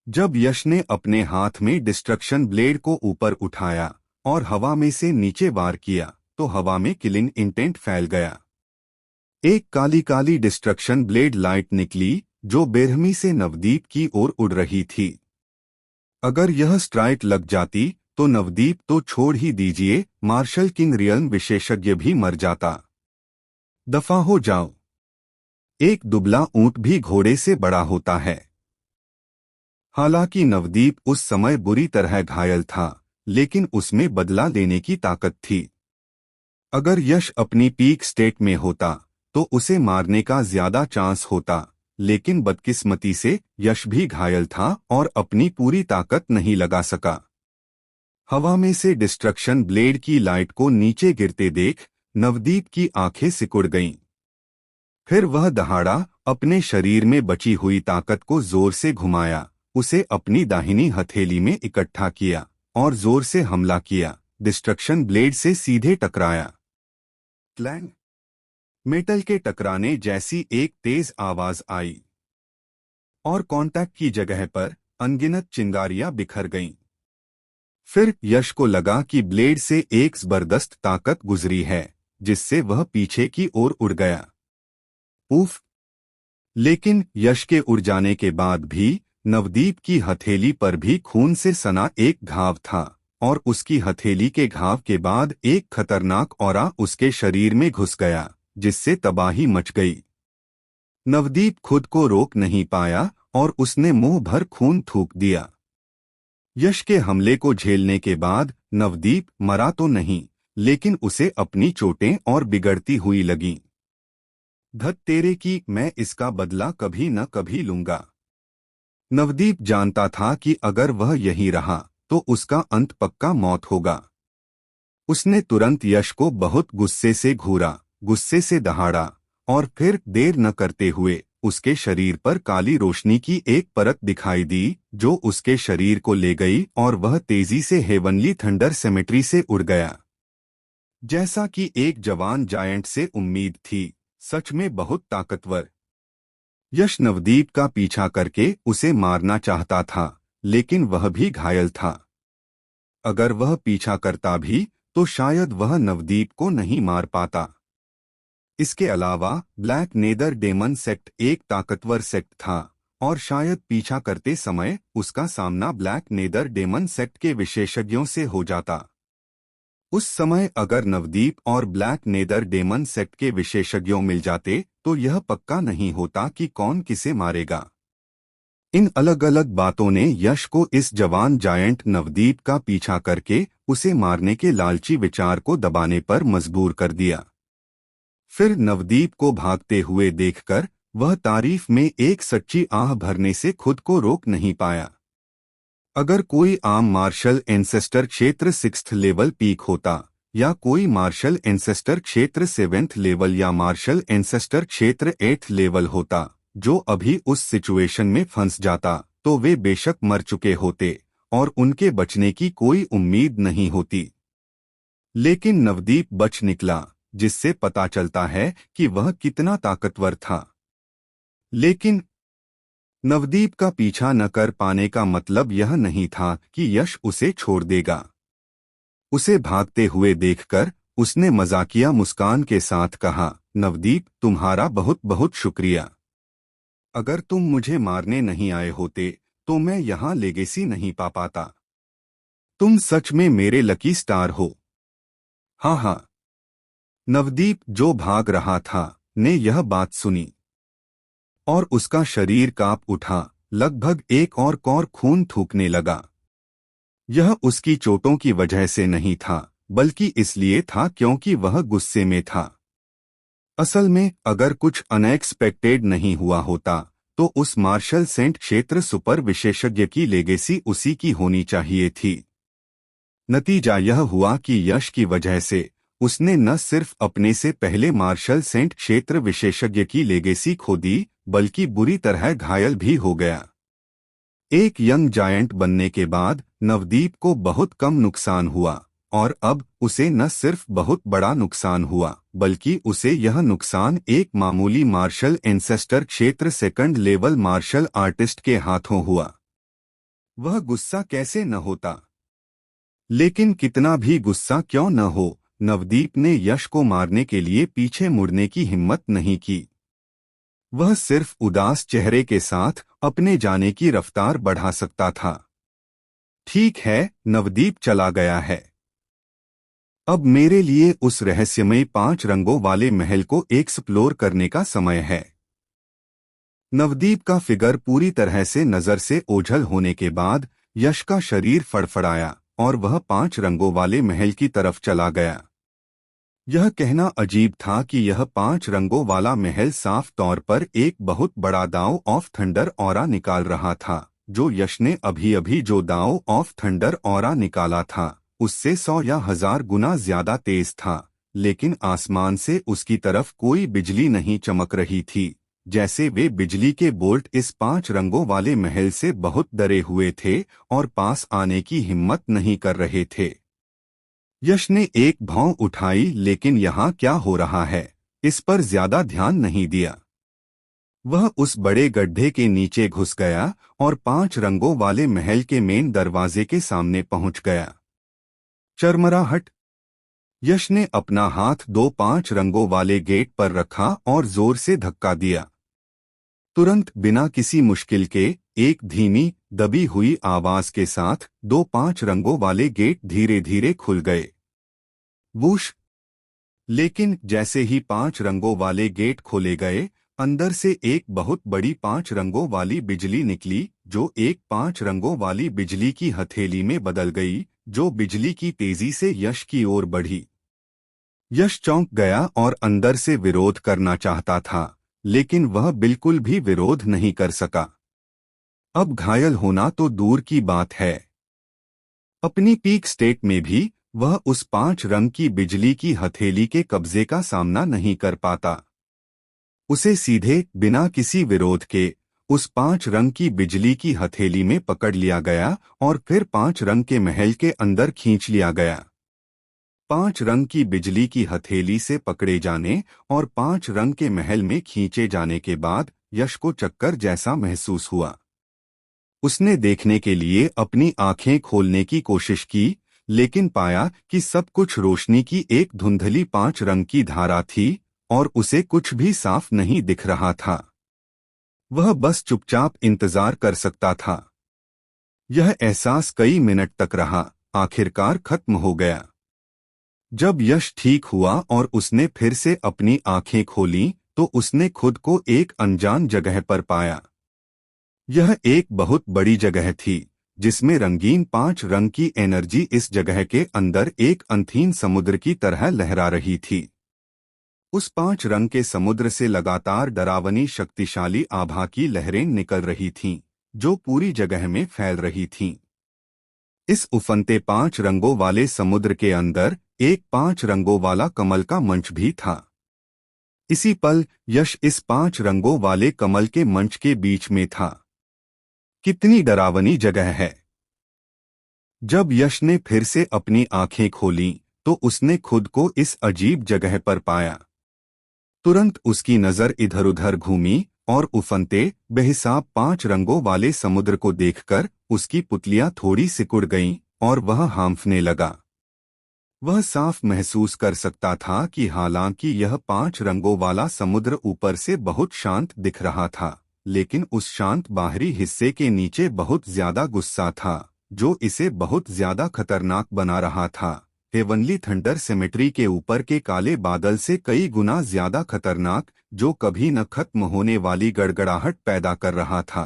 जब यश ने अपने हाथ में डिस्ट्रक्शन ब्लेड को ऊपर उठाया और हवा में से नीचे वार किया तो हवा में किलिंग इंटेंट फैल गया। एक Kali Kali destruction blade light निकली जो बेरहमी से नवदीप की ओर उड़ रही थी। अगर यह स्ट्राइक लग जाती तो नवदीप तो छोड़ ही दीजिए, मार्शल किंग रियल्म विशेषज्ञ भी मर जाता। दफा हो जाओ। एक दुबला ऊंट भी घोड़े से बड़ा होता है। हालांकि नवदीप उस समय बुरी तरह घायल था, लेकिन उसमें बदला लेने की ताकत थी। अगर यश अपनी पीक स्टेट में होता तो उसे मारने का ज्यादा चांस होता, लेकिन बदकिस्मती से यश भी घायल था और अपनी पूरी ताकत नहीं लगा सका। हवा में से डिस्ट्रक्शन ब्लेड की लाइट को नीचे गिरते देख नवदीप की आंखें सिकुड़ गईं। फिर वह दहाड़ा अपने शरीर में बची हुई ताकत को जोर से घुमाया, उसे अपनी दाहिनी हथेली में इकट्ठा किया और जोर से हमला किया। डिस्ट्रक्शन ब्लेड से सीधे टकराया। क्लैंग। मेटल के टकराने जैसी एक तेज आवाज आई और कांटेक्ट की जगह पर अनगिनत चिंगारियां बिखर गईं। फिर यश को लगा कि ब्लेड से एक जबरदस्त ताकत गुजरी है, जिससे वह पीछे की ओर उड़ गया। उफ! लेकिन यश के उड़ जाने के बाद भी नवदीप की हथेली पर भी खून से सना एक घाव था और उसकी हथेली के घाव के बाद एक खतरनाक ऑरा उसके शरीर में घुस गया, जिससे तबाही मच गई। नवदीप खुद को रोक नहीं पाया और उसने मुंह भर खून थूक दिया। यश के हमले को झेलने के बाद नवदीप मरा तो नहीं, लेकिन उसे अपनी चोटें और बिगड़ती हुई लगीं। धत तेरे की, मैं इसका बदला कभी न कभी लूंगा। नवदीप जानता था कि अगर वह यहीं रहा तो उसका अंत पक्का मौत होगा। उसने तुरंत यश को बहुत गुस्से से घूरा, गुस्से से दहाड़ा और फिर देर न करते हुए उसके शरीर पर काली रोशनी की एक परत दिखाई दी, जो उसके शरीर को ले गई और वह तेजी से हेवनली थंडर सेमेट्री से उड़ गया। जैसा कि एक जवान जायंट से उम्मीद थी, सच में बहुत ताकतवर। यश नवदीप का पीछा करके उसे मारना चाहता था, लेकिन वह भी घायल था। अगर वह पीछा करता भी तो शायद वह नवदीप को नहीं मार पाता। इसके अलावा ब्लैक नेदर डेमन सेक्ट एक ताकतवर सेक्ट था और शायद पीछा करते समय उसका सामना ब्लैक नेदर डेमन सेक्ट के विशेषज्ञों से हो जाता। उस समय अगर नवदीप और ब्लैक नेदर डेमन सेक्ट के विशेषज्ञों मिल जाते तो यह पक्का नहीं होता कि कौन किसे मारेगा। इन अलग अलग बातों ने यश को इस जवान जायंट नवदीप का पीछा करके उसे मारने के लालची विचार को दबाने पर मजबूर कर दिया। फिर नवदीप को भागते हुए देखकर वह तारीफ में एक सच्ची आह भरने से खुद को रोक नहीं पाया। अगर कोई आम मार्शल एंसेस्टर क्षेत्र 6th लेवल पीक होता या कोई मार्शल एंसेस्टर क्षेत्र 7th लेवल या मार्शल एंसेस्टर क्षेत्र 8th लेवल होता जो अभी उस सिचुएशन में फंस जाता, तो वे बेशक मर चुके होते और उनके बचने की कोई उम्मीद नहीं होती। लेकिन नवदीप बच निकला, जिससे पता चलता है कि वह कितना ताकतवर था। लेकिन नवदीप का पीछा न कर पाने का मतलब यह नहीं था कि यश उसे छोड़ देगा। उसे भागते हुए देखकर उसने मजाकिया मुस्कान के साथ कहा, नवदीप, तुम्हारा बहुत बहुत शुक्रिया। अगर तुम मुझे मारने नहीं आए होते तो मैं यहाँ लेगेसी नहीं पा पाता। तुम सच में मेरे लकी स्टार हो। हाँ हाँ। नवदीप, जो भाग रहा था, ने यह बात सुनी और उसका शरीर कांप उठा, लगभग एक और कौर खून थूकने लगा। यह उसकी चोटों की वजह से नहीं था, बल्कि इसलिए था क्योंकि वह गुस्से में था। असल में अगर कुछ अनएक्सपेक्टेड नहीं हुआ होता तो उस मार्शल सेंट क्षेत्र सुपर विशेषज्ञ की लेगेसी उसी की होनी चाहिए थी। नतीजा यह हुआ कि यश की वजह से उसने न सिर्फ अपने से पहले मार्शल सेंट क्षेत्र विशेषज्ञ की लेगेसी खो दी, बल्कि बुरी तरह घायल भी हो गया। एक यंग जायंट बनने के बाद नवदीप को बहुत कम नुकसान हुआ और अब उसे न सिर्फ बहुत बड़ा नुकसान हुआ, बल्कि उसे यह नुकसान एक मामूली मार्शल एंसेस्टर क्षेत्र 2nd लेवल मार्शल आर्टिस्ट के हाथों हुआ। वह गुस्सा कैसे न होता। लेकिन कितना भी गुस्सा क्यों न हो, नवदीप ने यश को मारने के लिए पीछे मुड़ने की हिम्मत नहीं की। वह सिर्फ उदास चेहरे के साथ अपने जाने की रफ्तार बढ़ा सकता था। ठीक है, नवदीप चला गया है। अब मेरे लिए उस रहस्यमय 5 रंगों वाले महल को एक्सप्लोर करने का समय है। नवदीप का फिगर पूरी तरह से नजर से ओझल होने के बाद यश का शरीर फड़फड़ाया और वह 5 रंगों वाले महल की तरफ चला गया। यह कहना अजीब था कि यह 5 रंगों वाला महल साफ तौर पर एक बहुत बड़ा दाव ऑफ थंडर ऑरा निकाल रहा था, जो यश ने अभी अभी जो दाव ऑफ थंडर ऑरा निकाला था उससे 100 या 1000 गुना ज्यादा तेज था, लेकिन आसमान से उसकी तरफ कोई बिजली नहीं चमक रही थी, जैसे वे बिजली के बोल्ट इस 5 रंगों वाले महल से बहुत डरे हुए थे और पास आने की हिम्मत नहीं कर रहे थे। यश ने एक भौं उठाई, लेकिन यहाँ क्या हो रहा है इस पर ज्यादा ध्यान नहीं दिया। वह उस बड़े गड्ढे के नीचे घुस गया और 5 रंगों वाले महल के मेन दरवाजे के सामने पहुंच गया। चरमराहट। यश ने अपना हाथ 5 रंगों वाले गेट पर रखा और जोर से धक्का दिया। तुरंत बिना किसी मुश्किल के एक धीमी दबी हुई आवाज के साथ 5 रंगों वाले गेट धीरे धीरे खुल गए। वूश। लेकिन जैसे ही 5 रंगों वाले गेट खोले गए, अंदर से एक बहुत बड़ी 5 रंगों वाली बिजली निकली, जो एक 5 रंगों वाली बिजली की हथेली में बदल गई, जो बिजली की तेजी से यश की ओर बढ़ी। यश चौंक गया और अंदर से विरोध करना चाहता था, लेकिन वह बिल्कुल भी विरोध नहीं कर सका। अब घायल होना तो दूर की बात है, अपनी पीक स्टेट में भी वह उस 5 रंग की बिजली की हथेली के कब्जे का सामना नहीं कर पाता। उसे सीधे बिना किसी विरोध के उस 5 रंग की बिजली की हथेली में पकड़ लिया गया और फिर 5 रंग के महल के अंदर खींच लिया गया। 5 रंग की बिजली की हथेली से पकड़े जाने और 5 रंग के महल में खींचे जाने के बाद यश को चक्कर जैसा महसूस हुआ। उसने देखने के लिए अपनी आंखें खोलने की कोशिश की, लेकिन पाया कि सब कुछ रोशनी की एक धुंधली 5 रंग की धारा थी और उसे कुछ भी साफ नहीं दिख रहा था। वह बस चुपचाप इंतजार कर सकता था। यह एहसास कई मिनट तक रहा, आखिरकार खत्म हो गया। जब यश ठीक हुआ और उसने फिर से अपनी आंखें खोलीं, तो उसने खुद को एक अनजान जगह पर पाया। यह एक बहुत बड़ी जगह थी, जिसमें रंगीन 5 रंग की एनर्जी इस जगह के अंदर एक अनथीन समुद्र की तरह लहरा रही थी। उस 5 रंग के समुद्र से लगातार डरावनी शक्तिशाली आभा की लहरें निकल रही थीं, जो पूरी जगह में फैल रही थीं। इस उफनते 5 रंगों वाले समुद्र के अंदर एक 5 रंगों वाला कमल का मंच भी था। इसी पल यश इस 5 रंगों वाले कमल के मंच के बीच में था। कितनी डरावनी जगह है। जब यश ने फिर से अपनी आंखें खोलीं, तो उसने खुद को इस अजीब जगह पर पाया। तुरंत उसकी नजर इधर-उधर घूमी और उफनते बेहिसाब 5 रंगों वाले समुद्र को देखकर उसकी पुतलियां थोड़ी सिकुड़ गईं और वह हांफने लगा। वह साफ महसूस कर सकता था कि हालांकि यह 5 रंगों वाला समुद्र ऊपर से बहुत शांत दिख रहा था, लेकिन उस शांत बाहरी हिस्से के नीचे बहुत ज्यादा गुस्सा था, जो इसे बहुत ज्यादा खतरनाक बना रहा था। हेवनली थंडर सिमेट्री के ऊपर के काले बादल से कई गुना ज्यादा खतरनाक, जो कभी न खत्म होने वाली गड़गड़ाहट पैदा कर रहा था।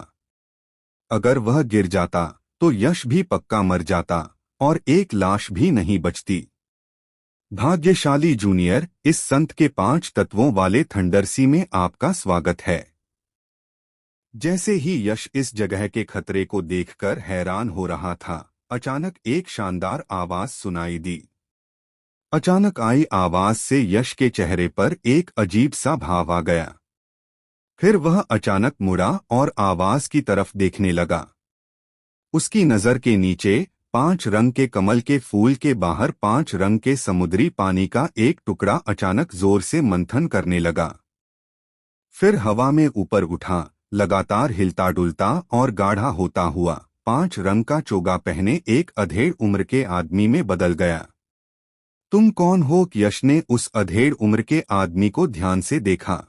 अगर वह गिर जाता तो यश भी पक्का मर जाता और एक लाश भी नहीं बचती। भाग्यशाली जूनियर, इस संत के 5 तत्वों वाले थंडरसी में आपका स्वागत है। जैसे ही यश इस जगह के खतरे को देखकर हैरान हो रहा था, अचानक एक शानदार आवाज सुनाई दी। अचानक आई आवाज से यश के चेहरे पर एक अजीब सा भाव आ गया। फिर वह अचानक मुड़ा और आवाज की तरफ देखने लगा। उसकी नजर के नीचे 5 रंग के कमल के फूल के बाहर 5 रंग के समुद्री पानी का एक टुकड़ा अचानक जोर से मंथन करने लगा। फिर हवा में ऊपर उठा, लगातार हिलता डुलता और गाढ़ा होता हुआ 5 रंग का चोगा पहने एक अधेड़ उम्र के आदमी में बदल गया। तुम कौन हो? यश ने उस अधेड़ उम्र के आदमी को ध्यान से देखा।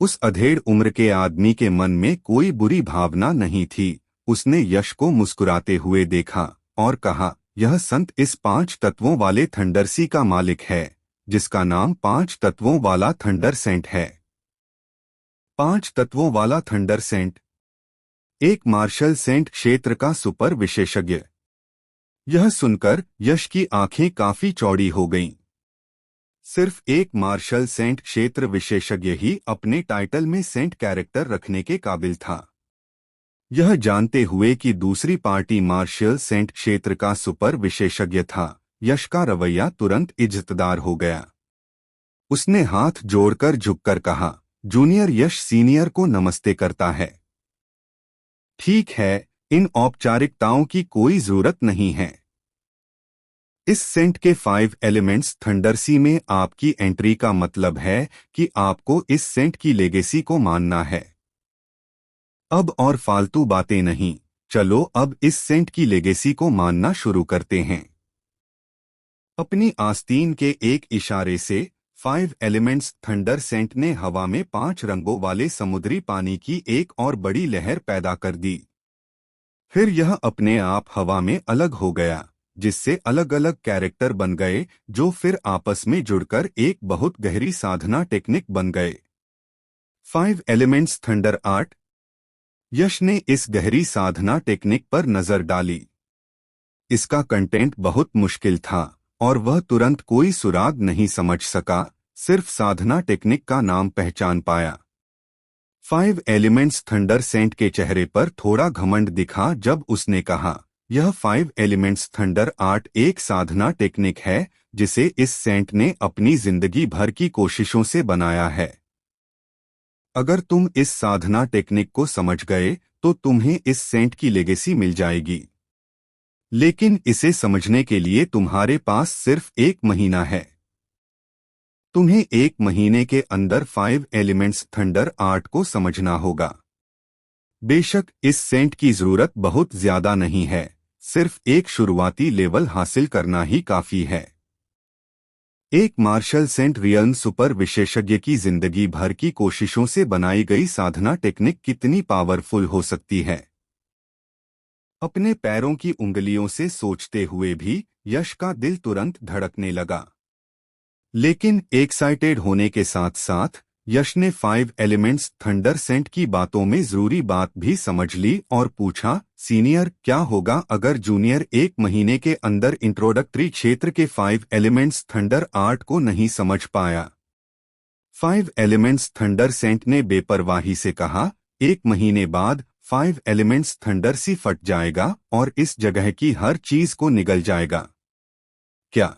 उस अधेड़ उम्र के आदमी के मन में कोई बुरी भावना नहीं थी। उसने यश को मुस्कुराते हुए देखा और कहा, यह संत इस 5 तत्वों वाले थंडरसी का मालिक है, जिसका नाम 5 तत्वों वाला थंडर सेंट है। 5 तत्वों वाला थंडर सेंट, एक मार्शल सेंट क्षेत्र का सुपर विशेषज्ञ। यह सुनकर यश की आंखें काफी चौड़ी हो गईं। सिर्फ एक मार्शल सेंट क्षेत्र विशेषज्ञ ही अपने टाइटल में सेंट कैरेक्टर रखने के काबिल था। यह जानते हुए कि दूसरी पार्टी मार्शल सेंट क्षेत्र का सुपर विशेषज्ञ था, यश का रवैया तुरंत इज्जतदार हो गया। उसने हाथ जोड़कर झुककर कहा, जूनियर यश सीनियर को नमस्ते करता है। ठीक है, इन औपचारिकताओं की कोई जरूरत नहीं है। इस सेंट के 5 एलिमेंट्स थंडरसी में आपकी एंट्री का मतलब है कि आपको इस सेंट की लेगेसी को मानना है। अब और फालतू बातें नहीं, चलो अब इस सेंट की लेगेसी को मानना शुरू करते हैं। अपनी आस्तीन के एक इशारे से 5 एलिमेंट्स थंडर सेंट ने हवा में 5 रंगों वाले समुद्री पानी की एक और बड़ी लहर पैदा कर दी। फिर यह अपने आप हवा में अलग हो गया, जिससे अलग अलग कैरेक्टर बन गए जो फिर आपस में जुड़कर एक बहुत गहरी साधना टेक्निक बन गए। 5 एलिमेंट्स थंडर आर्ट। यश ने इस गहरी साधना टेक्निक पर नजर डाली। इसका कंटेंट बहुत मुश्किल था और वह तुरंत कोई सुराग नहीं समझ सका, सिर्फ साधना टेक्निक का नाम पहचान पाया। 5 एलिमेंट्स थंडर सेंट के चेहरे पर थोड़ा घमंड दिखा जब उसने कहा, यह 5 एलिमेंट्स थंडर आर्ट एक साधना टेक्निक है जिसे इस सेंट ने अपनी जिंदगी भर की कोशिशों से बनाया है। अगर तुम इस साधना टेक्निक को समझ गए तो तुम्हें इस सेंट की लेगेसी मिल जाएगी। लेकिन इसे समझने के लिए तुम्हारे पास सिर्फ 1 महीना है। तुम्हें 1 महीने के अंदर 5 एलिमेंट्स थंडर आर्ट को समझना होगा। बेशक इस सेंट की जरूरत बहुत ज्यादा नहीं है, सिर्फ एक शुरुआती लेवल हासिल करना ही काफी है। एक मार्शल सेंट रियल्म सुपर विशेषज्ञ की जिंदगी भर की कोशिशों से बनाई गई साधना टेक्निक कितनी पावरफुल हो सकती है। अपने पैरों की उंगलियों से सोचते हुए भी यश का दिल तुरंत धड़कने लगा। लेकिन एक्साइटेड होने के साथ साथ यश ने 5 एलिमेंट्स थंडर सेंट की बातों में जरूरी बात भी समझ ली और पूछा, सीनियर क्या होगा अगर जूनियर 1 महीने के अंदर इंट्रोडक्टरी क्षेत्र के 5 एलिमेंट्स थंडर आर्ट को नहीं समझ पाया। 5 एलिमेंट्स थंडर सेंट ने बेपरवाही से कहा, 1 महीने बाद 5 एलिमेंट्स थंडर सी फट जाएगा और इस जगह की हर चीज को निगल जाएगा। क्या?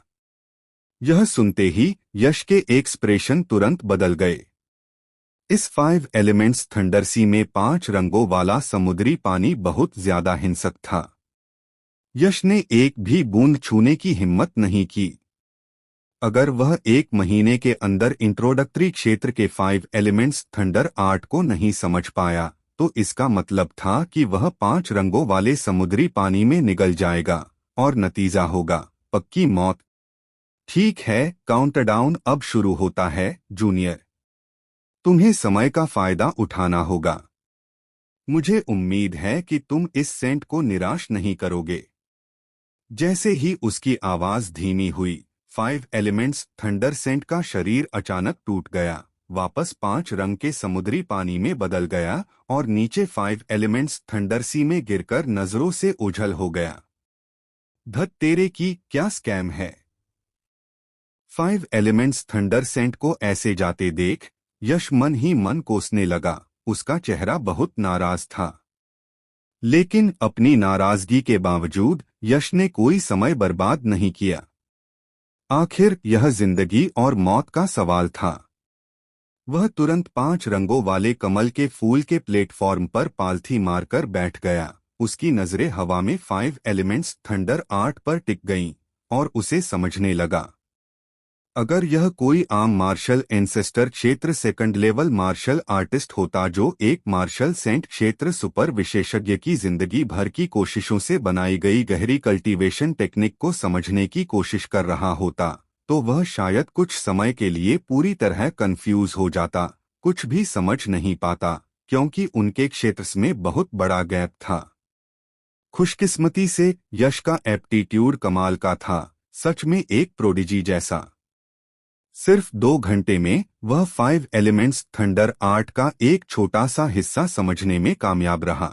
यह सुनते ही यश के एक्सप्रेशन तुरंत बदल गए। इस 5 एलिमेंट्स थंडरसी में 5 रंगों वाला समुद्री पानी बहुत ज्यादा हिंसक था। यश ने एक भी बूंद छूने की हिम्मत नहीं की। अगर वह 1 महीने के अंदर इंट्रोडक्टरी क्षेत्र के 5 एलिमेंट्स थंडर आर्ट को नहीं समझ पाया तो इसका मतलब था कि वह 5 रंगों वाले समुद्री पानी में निगल जाएगा और नतीजा होगा पक्की मौत। ठीक है, काउंटडाउन अब शुरू होता है जूनियर। तुम्हें समय का फायदा उठाना होगा। मुझे उम्मीद है कि तुम इस सेंट को निराश नहीं करोगे। जैसे ही उसकी आवाज धीमी हुई, 5 एलिमेंट्स थंडर सेंट का शरीर अचानक टूट गया, वापस 5 रंग के समुद्री पानी में बदल गया और नीचे 5 एलिमेंट्स थंडर सी में गिरकर नजरों से ओझल हो गया। धत तेरे की क्या स्कैम है। 5 एलिमेंट्स थंडर सेंट को ऐसे जाते देख यश मन ही मन कोसने लगा। उसका चेहरा बहुत नाराज था। लेकिन अपनी नाराजगी के बावजूद यश ने कोई समय बर्बाद नहीं किया। आखिर यह जिंदगी और मौत का सवाल था। वह तुरंत 5 रंगों वाले कमल के फूल के प्लेटफॉर्म पर पालथी मारकर बैठ गया। उसकी नजरें हवा में 5 एलिमेंट्स थंडर आर्ट पर टिक गईं और उसे समझने लगा। अगर यह कोई आम मार्शल एंसेस्टर क्षेत्र सेकंड लेवल मार्शल आर्टिस्ट होता जो एक मार्शल सेंट क्षेत्र सुपर विशेषज्ञ की जिंदगी भर की कोशिशों से बनाई गई गहरी कल्टीवेशन टेक्निक को समझने की कोशिश कर रहा होता, तो वह शायद कुछ समय के लिए पूरी तरह कंफ्यूज हो जाता, कुछ भी समझ नहीं पाता, क्योंकि उनके क्षेत्र में बहुत बड़ा गैप था। खुशकिस्मती से यश का एप्टीट्यूड कमाल का था, सच में एक प्रोडिजी जैसा। सिर्फ 2 घंटे में वह 5 एलिमेंट्स थंडर आर्ट का एक छोटा सा हिस्सा समझने में कामयाब रहा।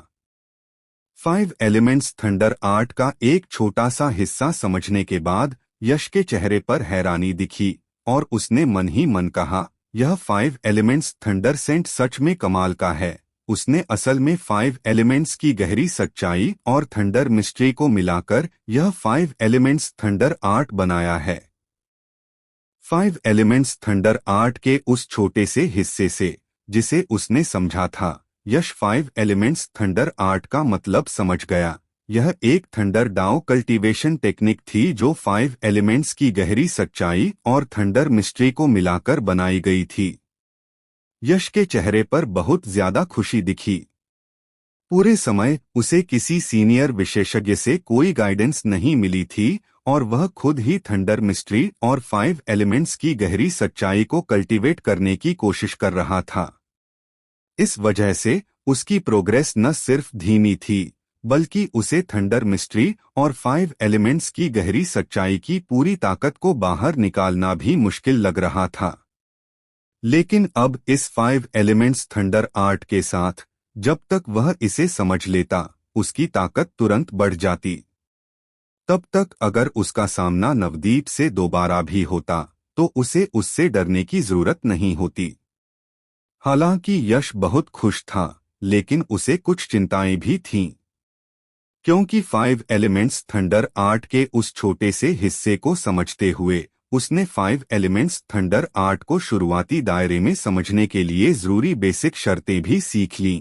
5 एलिमेंट्स थंडर आर्ट का एक छोटा सा हिस्सा समझने के बाद यश के चेहरे पर हैरानी दिखी और उसने मन ही मन कहा, यह 5 एलिमेंट्स थंडर सेंट सच में कमाल का है। उसने असल में 5 एलिमेंट्स की गहरी सच्चाई और थंडर मिस्ट्री को मिलाकर यह 5 एलिमेंट्स थंडर आर्ट बनाया है। 5 एलिमेंट्स थंडर आर्ट के उस छोटे से हिस्से से जिसे उसने समझा था, यश 5 एलिमेंट्स थंडर आर्ट का मतलब समझ गया। यह एक थंडर डाउ कल्टीवेशन टेक्निक थी जो 5 एलिमेंट्स की गहरी सच्चाई और थंडर मिस्ट्री को मिलाकर बनाई गई थी। यश के चेहरे पर बहुत ज्यादा खुशी दिखी। पूरे समय उसे किसी सीनियर विशेषज्ञ से कोई गाइडेंस नहीं मिली थी और वह खुद ही थंडर मिस्ट्री और 5 एलिमेंट्स की गहरी सच्चाई को कल्टीवेट करने की कोशिश कर रहा था। इस वजह से उसकी प्रोग्रेस न सिर्फ धीमी थी, बल्कि उसे थंडर मिस्ट्री और 5 एलिमेंट्स की गहरी सच्चाई की पूरी ताकत को बाहर निकालना भी मुश्किल लग रहा था। लेकिन अब इस 5 एलिमेंट्स थंडर आर्ट के साथ जब तक वह इसे समझ लेता, उसकी ताकत तुरंत बढ़ जाती। तब तक अगर उसका सामना नवदीप से दोबारा भी होता तो उसे उससे डरने की जरूरत नहीं होती। हालांकि यश बहुत खुश था, लेकिन उसे कुछ चिंताएं भी थीं। क्योंकि 5 एलिमेंट्स थंडर आर्ट के उस छोटे से हिस्से को समझते हुए उसने 5 एलिमेंट्स थंडर आर्ट को शुरुआती दायरे में समझने के लिए जरूरी बेसिक शर्तें भी सीख लीं।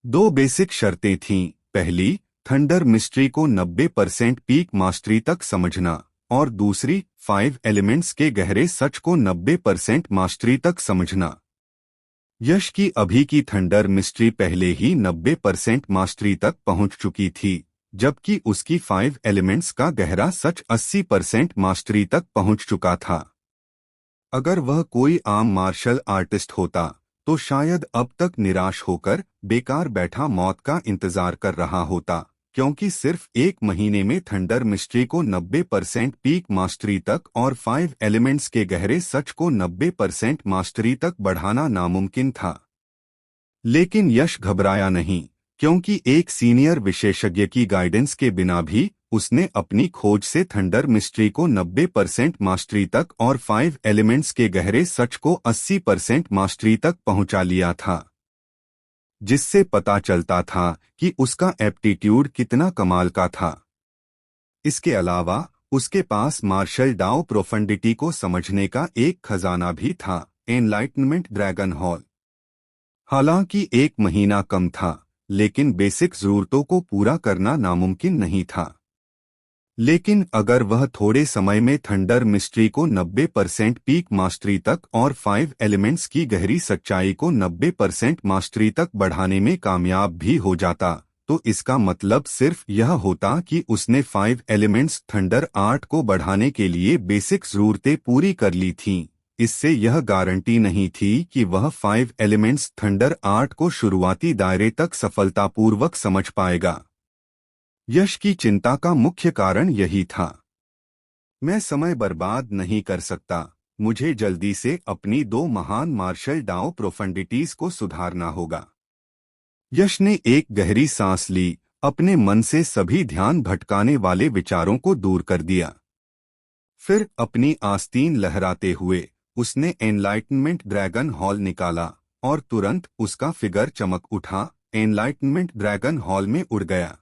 2 बेसिक शर्तें थीं। पहली, थंडर मिस्ट्री को 90% पीक मास्टरी तक समझना, और दूसरी, 5 एलिमेंट्स के गहरे सच को 90% मास्टरी तक समझना। यश की अभी की थंडर मिस्ट्री पहले ही 90% मास्टरी तक पहुंच चुकी थी, जबकि उसकी 5 एलिमेंट्स का गहरा सच 80% मास्टरी तक पहुंच चुका था। अगर वह कोई आम मार्शल आर्टिस्ट होता तो शायद अब तक निराश होकर बेकार बैठा मौत का इंतजार कर रहा होता, क्योंकि सिर्फ 1 महीने में थंडर मिस्ट्री को 90% पीक मास्टरी तक और 5 एलिमेंट्स के गहरे सच को 90% मास्टरी तक बढ़ाना नामुमकिन था। लेकिन यश घबराया नहीं, क्योंकि एक सीनियर विशेषज्ञ की गाइडेंस के बिना भी उसने अपनी खोज से थंडर मिस्ट्री को 90% मास्टरी तक और 5 एलिमेंट्स के गहरे सच को 80% मास्टरी तक पहुंचा लिया था, जिससे पता चलता था कि उसका एप्टीट्यूड कितना कमाल का था। इसके अलावा उसके पास मार्शल डाउ प्रोफंडिटी को समझने का एक खजाना भी था, एनलाइटनमेंट ड्रैगन हॉल। हालांकि 1 महीना कम था, लेकिन बेसिक जरूरतों को पूरा करना नामुमकिन नहीं था। लेकिन अगर वह थोड़े समय में थंडर मिस्ट्री को 90% पीक मास्टरी तक और 5 एलिमेंट्स की गहरी सच्चाई को 90% मास्टरी तक बढ़ाने में कामयाब भी हो जाता, तो इसका मतलब सिर्फ यह होता कि उसने 5 एलिमेंट्स थंडर आर्ट को बढ़ाने के लिए बेसिक जरूरतें पूरी कर ली थीं। इससे यह गारंटी नहीं थी कि वह 5 एलिमेंट्स थंडर आर्ट को शुरुआती दायरे तक सफलतापूर्वक समझ पाएगा। यश की चिंता का मुख्य कारण यही था। मैं समय बर्बाद नहीं कर सकता, मुझे जल्दी से अपनी 2 महान मार्शल डाउ प्रोफंडिटीज को सुधारना होगा। यश ने एक गहरी सांस ली, अपने मन से सभी ध्यान भटकाने वाले विचारों को दूर कर दिया। फिर अपनी आस्तीन लहराते हुए उसने एनलाइटनमेंट ड्रैगन हॉल निकाला और तुरंत उसका फिगर चमक उठा, एनलाइटनमेंट ड्रैगन हॉल में उड़ गया।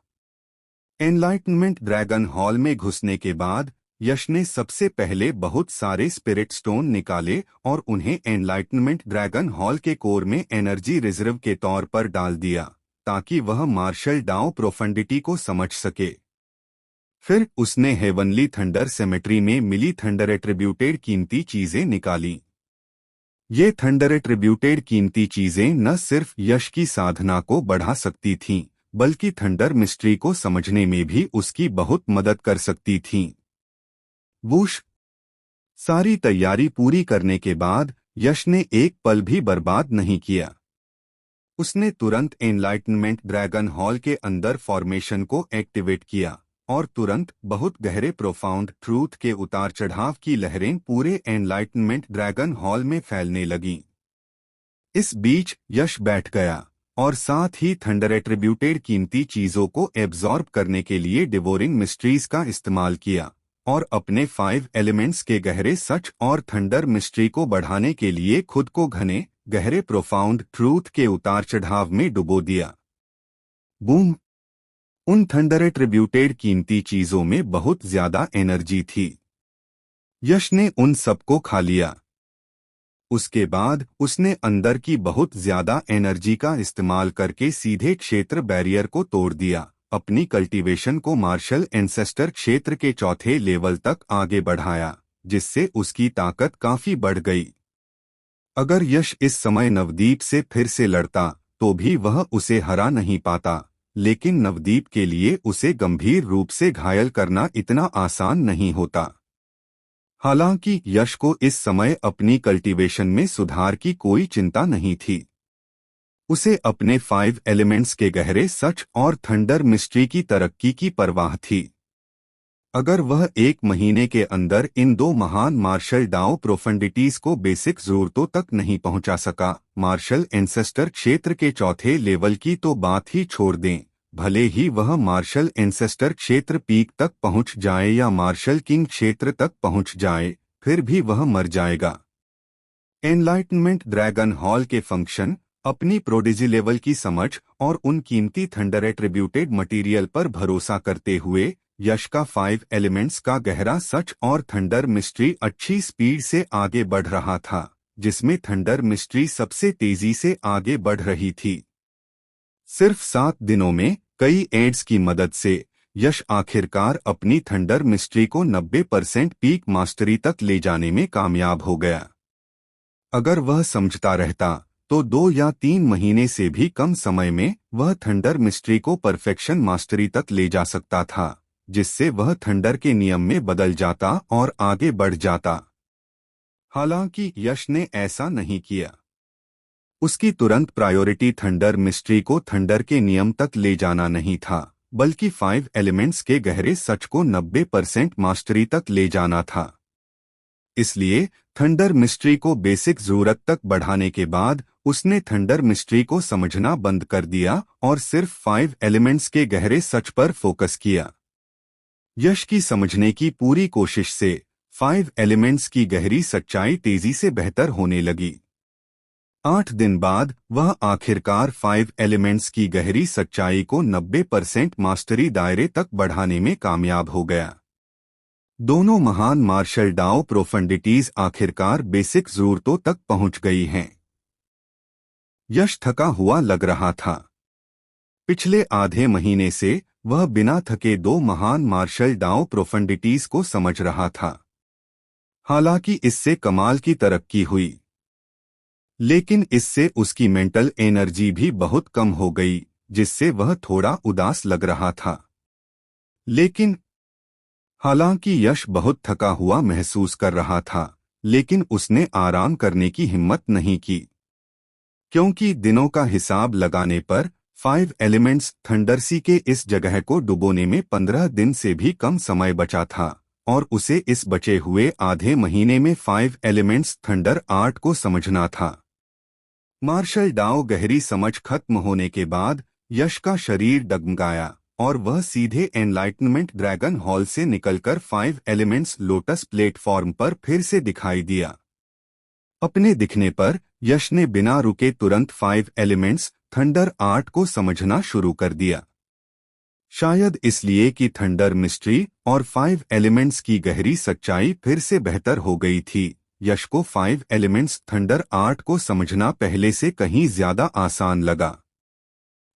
एनलाइटनमेंट ड्रैगन हॉल में घुसने के बाद यश ने सबसे पहले बहुत सारे स्पिरिट स्टोन निकाले और उन्हें एनलाइटनमेंट ड्रैगन हॉल के कोर में एनर्जी रिजर्व के तौर पर डाल दिया, ताकि वह मार्शल डाउ प्रोफंडिटी को समझ सके। फिर उसने हेवनली थंडर सेमेट्री में मिली थंडर एट्रीब्यूटेड कीमती चीजें निकाली। ये थंडर एट्रीब्यूटेड कीमती चीजें न सिर्फ यश की साधना को बढ़ा सकती थीं, बल्कि थंडर मिस्ट्री को समझने में भी उसकी बहुत मदद कर सकती थीं। वूश! सारी तैयारी पूरी करने के बाद यश ने एक पल भी बर्बाद नहीं किया। उसने तुरंत एनलाइटनमेंट ड्रैगन हॉल के अंदर फॉर्मेशन को एक्टिवेट किया और तुरंत बहुत गहरे प्रोफाउंड ट्रूथ के उतार चढ़ाव की लहरें पूरे एनलाइटनमेंट ड्रैगन हॉल में फैलने लगीं। इस बीच यश बैठ गया और साथ ही थंडर एट्रीब्यूटेड कीमती चीजों को एब्जॉर्ब करने के लिए डिवोरिंग मिस्ट्रीज का इस्तेमाल किया और अपने 5 एलिमेंट्स के गहरे सच और थंडर मिस्ट्री को बढ़ाने के लिए खुद को घने गहरे प्रोफाउंड ट्रूथ के उतार चढ़ाव में डुबो दिया। बूम! उन थंडर एट्रिब्यूटेड कीमती चीजों में बहुत ज्यादा एनर्जी थी। यश ने उन सबको खा लिया। उसके बाद उसने अंदर की बहुत ज्यादा एनर्जी का इस्तेमाल करके सीधे क्षेत्र बैरियर को तोड़ दिया, अपनी कल्टीवेशन को मार्शल एंसेस्टर क्षेत्र के चौथे लेवल तक आगे बढ़ाया, जिससे उसकी ताकत काफी बढ़ गई। अगर यश इस समय नवदीप से फिर से लड़ता तो भी वह उसे हरा नहीं पाता, लेकिन नवदीप के लिए उसे गंभीर रूप से घायल करना इतना आसान नहीं होता। हालांकि यश को इस समय अपनी कल्टीवेशन में सुधार की कोई चिंता नहीं थी। उसे अपने 5 एलिमेंट्स के गहरे सच और थंडर मिस्ट्री की तरक्की की परवाह थी। अगर वह 1 महीने के अंदर इन 2 महान मार्शल डाओ प्रोफंडिटीज को बेसिक जरूरतों तक नहीं पहुंचा सका, मार्शल एंसेस्टर क्षेत्र के चौथे लेवल की तो बात ही छोड़ दें, भले ही वह मार्शल एंसेस्टर क्षेत्र पीक तक पहुंच जाए या मार्शल किंग क्षेत्र तक पहुंच जाए, फिर भी वह मर जाएगा। एनलाइटनमेंट ड्रैगन हॉल के फंक्शन, अपनी प्रोडिजी लेवल की समझ और उन कीमती थंडर एट्रिब्यूटेड मटीरियल पर भरोसा करते हुए यश का 5 एलिमेंट्स का गहरा सच और थंडर मिस्ट्री अच्छी स्पीड से आगे बढ़ रहा था, जिसमें थंडर मिस्ट्री सबसे तेजी से आगे बढ़ रही थी। सिर्फ 7 दिनों में कई एड्स की मदद से यश आखिरकार अपनी थंडर मिस्ट्री को 90% पीक मास्टरी तक ले जाने में कामयाब हो गया। अगर वह समझता रहता तो 2 या 3 महीने से भी कम समय में वह थंडर मिस्ट्री को परफेक्शन मास्टरी तक ले जा सकता था, जिससे वह थंडर के नियम में बदल जाता और आगे बढ़ जाता। हालांकि यश ने ऐसा नहीं किया। उसकी तुरंत प्रायोरिटी थंडर मिस्ट्री को थंडर के नियम तक ले जाना नहीं था, बल्कि 5 एलिमेंट्स के गहरे सच को 90% मास्टरी तक ले जाना था। इसलिए थंडर मिस्ट्री को बेसिक जरूरत तक बढ़ाने के बाद उसने थंडर मिस्ट्री को समझना बंद कर दिया और सिर्फ 5 एलिमेंट्स के गहरे सच पर फोकस किया। यश की समझने की पूरी कोशिश से 5 एलिमेंट्स की गहरी सच्चाई तेजी से बेहतर होने लगी। 8 दिन बाद वह आखिरकार 5 एलिमेंट्स की गहरी सच्चाई को 90% मास्टरी दायरे तक बढ़ाने में कामयाब हो गया। दोनों महान मार्शल डाओ प्रोफंडिटीज आखिरकार बेसिक जरूरतों तक पहुंच गई हैं। यश थका हुआ लग रहा था। पिछले आधे महीने से वह बिना थके 2 महान मार्शल डाओ प्रोफंडिटीज को समझ रहा था। हालांकि इससे कमाल की तरक्की हुई, लेकिन इससे उसकी मेंटल एनर्जी भी बहुत कम हो गई, जिससे वह थोड़ा उदास लग रहा था। लेकिन हालांकि यश बहुत थका हुआ महसूस कर रहा था, लेकिन उसने आराम करने की हिम्मत नहीं की, क्योंकि दिनों का हिसाब लगाने पर 5 एलिमेंट्स थंडरसी के इस जगह को डुबोने में 15 दिन से भी कम समय बचा था और उसे इस बचे हुए आधे महीने में 5 एलिमेंट्स थंडर आर्ट को समझना था। मार्शल डाओ गहरी समझ खत्म होने के बाद यश का शरीर डगमगाया और वह सीधे एनलाइटनमेंट ड्रैगन हॉल से निकलकर 5 एलिमेंट्स लोटस प्लेटफॉर्म पर फिर से दिखाई दिया। अपने दिखने पर यश ने बिना रुके तुरंत 5 एलिमेंट्स थंडर आर्ट को समझना शुरू कर दिया। शायद इसलिए कि थंडर मिस्ट्री और 5 एलिमेंट्स की गहरी सच्चाई फिर से बेहतर हो गई थी, यश को 5 एलिमेंट्स थंडर आर्ट को समझना पहले से कहीं ज्यादा आसान लगा।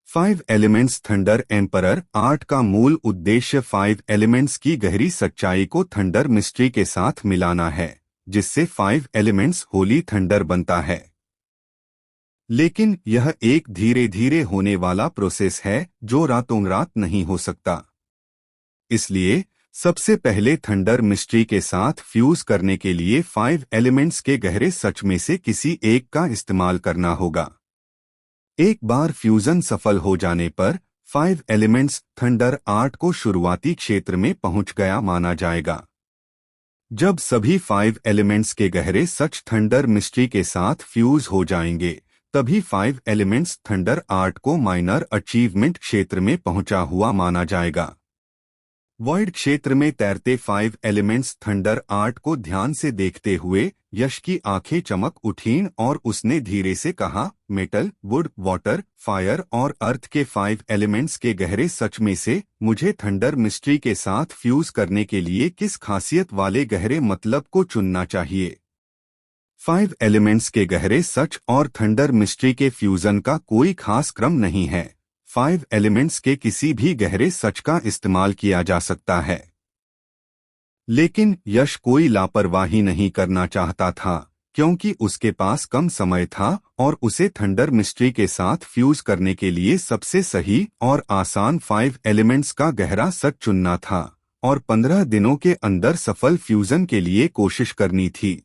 5 एलिमेंट्स थंडर एम्परर आर्ट का मूल उद्देश्य 5 एलिमेंट्स की गहरी सच्चाई को थंडर मिस्ट्री के साथ मिलाना है, जिससे 5 एलिमेंट्स होली थंडर बनता है। लेकिन यह एक धीरे धीरे होने वाला प्रोसेस है जो रातों रात नहीं हो सकता। इसलिए सबसे पहले थंडर मिस्ट्री के साथ फ्यूज करने के लिए 5 एलिमेंट्स के गहरे सच में से किसी एक का इस्तेमाल करना होगा। एक बार फ्यूजन सफल हो जाने पर 5 एलिमेंट्स थंडर आर्ट को शुरुआती क्षेत्र में पहुंच गया माना जाएगा। जब सभी 5 एलिमेंट्स के गहरे सच थंडर मिस्ट्री के साथ फ्यूज हो जाएंगे, तभी 5 एलिमेंट्स थंडर आर्ट को माइनर अचीवमेंट क्षेत्र में पहुंचा हुआ माना जाएगा। वॉइड क्षेत्र में तैरते 5 एलिमेंट्स थंडर आर्ट को ध्यान से देखते हुए यश की आंखें चमक उठीं और उसने धीरे से कहा, मेटल, वुड, वाटर, फायर और अर्थ के 5 एलिमेंट्स के गहरे सच में से मुझे थंडर मिस्ट्री के साथ फ्यूज करने के लिए किस खासियत वाले गहरे मतलब को चुनना चाहिए। 5 एलिमेंट्स के गहरे सच और थंडर मिस्ट्री के फ्यूजन का कोई खास क्रम नहीं है। 5 एलिमेंट्स के किसी भी गहरे सच का इस्तेमाल किया जा सकता है। लेकिन यश कोई लापरवाही नहीं करना चाहता था, क्योंकि उसके पास कम समय था और उसे थंडर मिस्ट्री के साथ फ्यूज करने के लिए सबसे सही और आसान 5 एलिमेंट्स का गहरा सच चुनना था और 15 दिनों के अंदर सफल फ्यूजन के लिए कोशिश करनी थी।